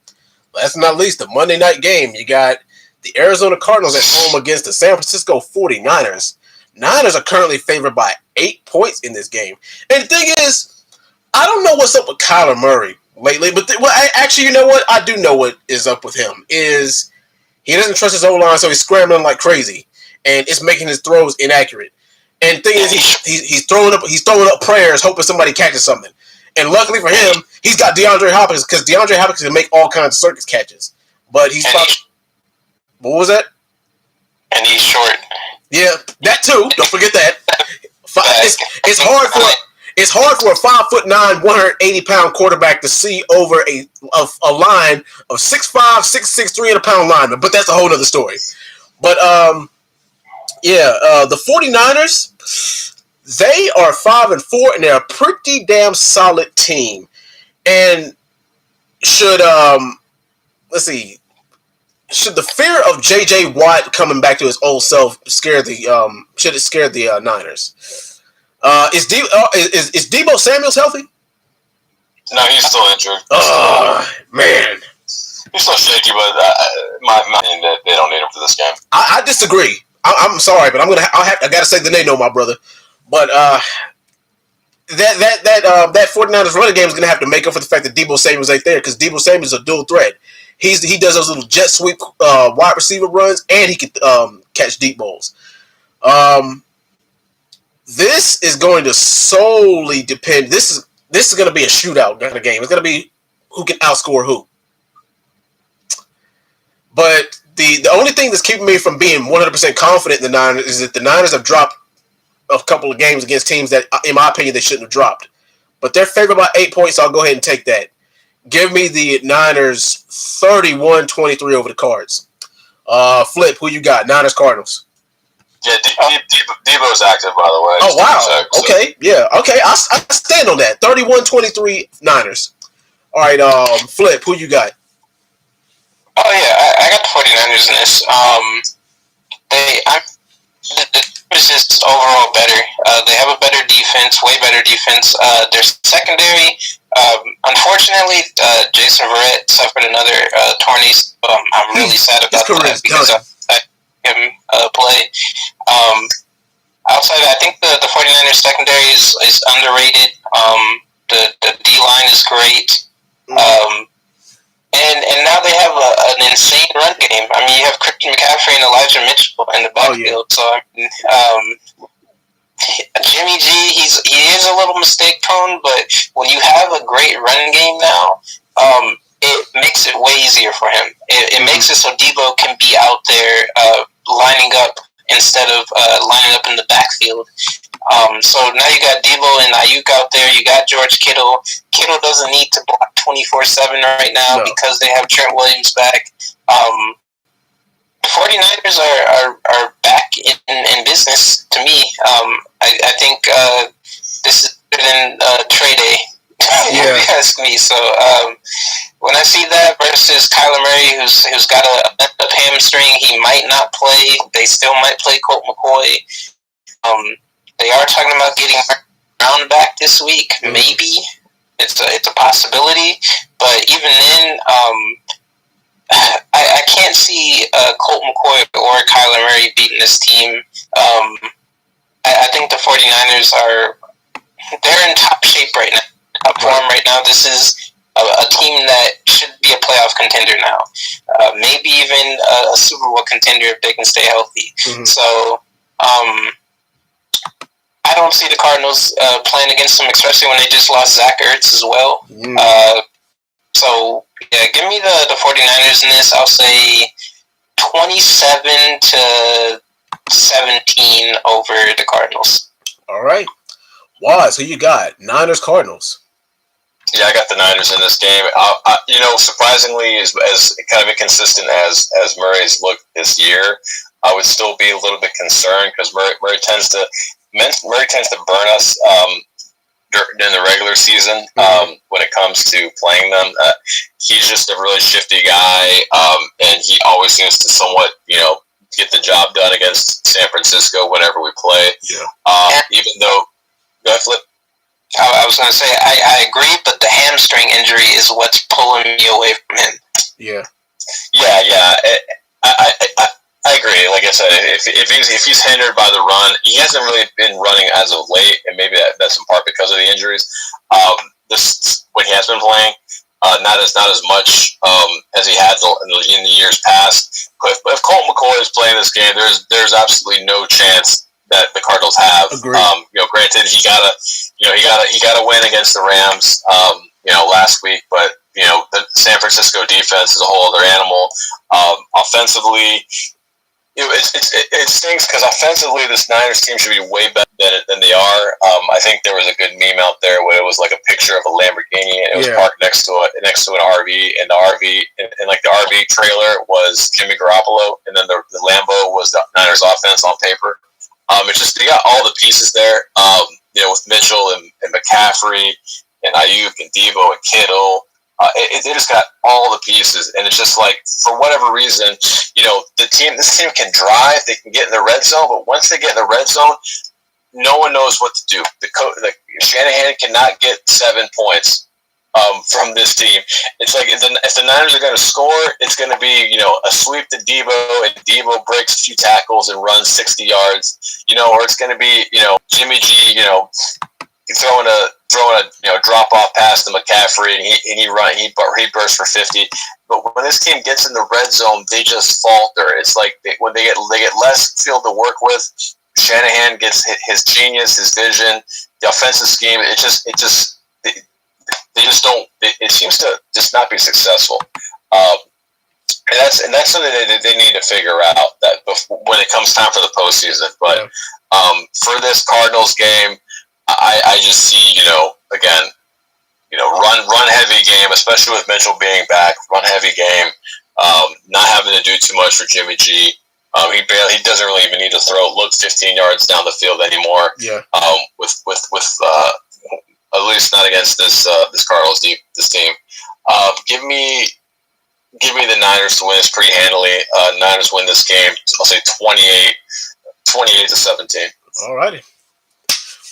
Last but not least, the Monday night game. You got the Arizona Cardinals at home against the San Francisco 49ers. Niners are currently favored by 8 points in this game. And the thing is, I don't know what's up with Kyler Murray lately, but actually, you know what? I do know what is up with him. Is he doesn't trust his O-line, so he's scrambling like crazy, and it's making his throws inaccurate. And the thing is, he's throwing up prayers, hoping somebody catches something. And luckily for him, he's got DeAndre Hopkins, because DeAndre Hopkins can make all kinds of circus catches. But what was that? And he's short. Yeah, that too. Don't forget that. It's hard for a 5'9", 180-pound quarterback to see over a line of 6'5", 6'6", 300-pound lineman. But that's a whole other story. But the 49ers, they are 5-4, and they're a pretty damn solid team. And should the fear of J.J. Watt coming back to his old self scare the Niners? Is Deebo Samuel's healthy? No, he's still injured. Man. He's still shaky, but my opinion that they don't need him for this game. I disagree. I'm sorry, but I gotta say the name, no, my brother. But that 49ers running game is gonna have to make up for the fact that Deebo Samuel's ain't there, because Deebo Samuel's a dual threat. He does those little jet sweep wide receiver runs, and he can catch deep balls. This is going to solely depend. This is going to be a shootout kind of game. It's going to be who can outscore who. But the only thing that's keeping me from being 100% confident in the Niners is that the Niners have dropped a couple of games against teams that, in my opinion, they shouldn't have dropped. But they're favored by 8 points, so I'll go ahead and take that. Give me the Niners 31-23 over the Cards. Flip, who you got? Niners, Cardinals. Yeah, Deebo's active, by the way. Oh, wow. Okay, yeah. Okay, I stand on that. 31-23 Niners. All right, Flip, who you got? Oh, yeah, I got the 49ers in this. The is just overall better. They have a better defense, way better defense. Their secondary, unfortunately, Jason Verrett suffered another torn ACL. I'm really sad about that because I him play. Outside, I think the 49ers secondary is underrated. The D-line is great. And now they have an insane run game. I mean, you have Christian McCaffrey and Elijah Mitchell in the backfield. So, I mean, Jimmy G, he is a little mistake prone, but when you have a great run game now, it makes it way easier for him. It makes it so Deebo can be out there lining up instead of lining up in the backfield. So now you got Deebo and Ayuk out there. You got George Kittle. Kittle doesn't need to block 24/7 right now because they have Trent Williams back. The 49ers are back in business to me. I think this is better than trade day, if you ask me. So when I see that versus Kyler Murray, who's got a hamstring, he might not play. They still might play Colt McCoy. They are talking about getting Brown back this week. Maybe it's a possibility, but even then, I can't see Colt McCoy or Kyler Murray beating this team. I think the 49ers they're in top shape right now, top form right now. This is a team that should be a playoff contender now, maybe even a Super Bowl contender if they can stay healthy. So I don't see the Cardinals playing against them, especially when they just lost Zach Ertz as well. So, yeah, give me the 49ers in this. I'll say 27-17 over the Cardinals. All right. Waz, who you got? Niners, Cardinals. Yeah, I got the Niners in this game. Surprisingly, as kind of inconsistent as Murray's looked this year, I would still be a little bit concerned because Murray tends to burn us in the regular season when it comes to playing them. He's just a really shifty guy, and he always seems to somewhat, get the job done against San Francisco whenever we play. Even though, go ahead, Flip. I was going to say, I agree, but the hamstring injury is what's pulling me away from him. Yeah. I agree. Like I said, if he's hindered by the run, he hasn't really been running as of late, and maybe that's in part because of the injuries. When he has been playing, not as much as he had in the years past. But if Colt McCoy is playing this game, there's absolutely no chance that the Cardinals have. Granted, he gotta win against the Rams, last week, but the San Francisco defense is a whole other animal. Offensively, it stinks because offensively, this Niners team should be way better than they are. I think there was a good meme out there where it was like a picture of a Lamborghini and it was parked next to an RV, and the RV and like the RV trailer was Jimmy Garoppolo, and then the Lambo was the Niners offense on paper. It's just they got all the pieces there. With Mitchell and McCaffrey and Ayuk and Deebo and Kittle. They just got all the pieces, and it's just like, for whatever reason, this team can drive, they can get in the red zone, but once they get in the red zone, no one knows what to do. Shanahan cannot get 7 points from this team. It's like if the Niners are going to score, it's going to be a sweep to Debo, and Debo breaks a few tackles and runs 60 yards, or it's going to be Jimmy G, throwing a drop off pass to McCaffrey, and he bursts for 50. But when this team gets in the red zone, they just falter. It's like when they get less field to work with. Shanahan gets his genius, his vision, the offensive scheme. They just don't. It seems to just not be successful, and that's something that they need to figure out that when it comes time for the postseason. But for this Cardinals game, I just see again run heavy game, especially with Mitchell being back. Run heavy game, not having to do too much for Jimmy G. He doesn't really even need to look 15 yards down the field anymore. Yeah. With at least not against this Cardinals this team. Give me the Niners to win this pretty handily. Niners win this game. I'll say 28-17. All righty.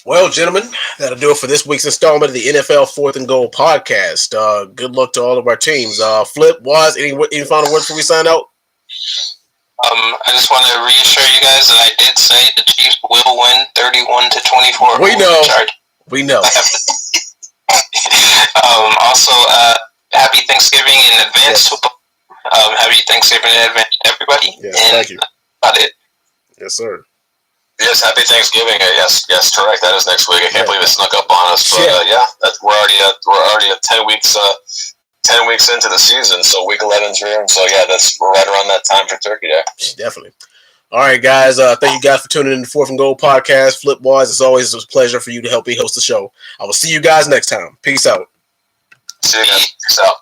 Well, gentlemen, that'll do it for this week's installment of the NFL 4th and Goal podcast. Good luck to all of our teams. Flip, Waz, any final words before we sign out? I just want to reassure you guys that I did say the Chiefs will win 31-24. We know. Also, happy Thanksgiving in advance. Yes. Happy Thanksgiving in advance, everybody. Yes, thank you. About it. Yes, sir. Yes, happy Thanksgiving. Yes, correct. That is next week. I can't believe it snuck up on us, but we're already at 10 weeks. 10 weeks into the season, so week 11's here, and so we're right around that time for Turkey Day. Definitely. All right, guys. Thank you guys for tuning in to the 4th and Goal podcast. Flip Wise, as always, it was a pleasure for you to help me host the show. I will see you guys next time. Peace out. See you guys. Peace out.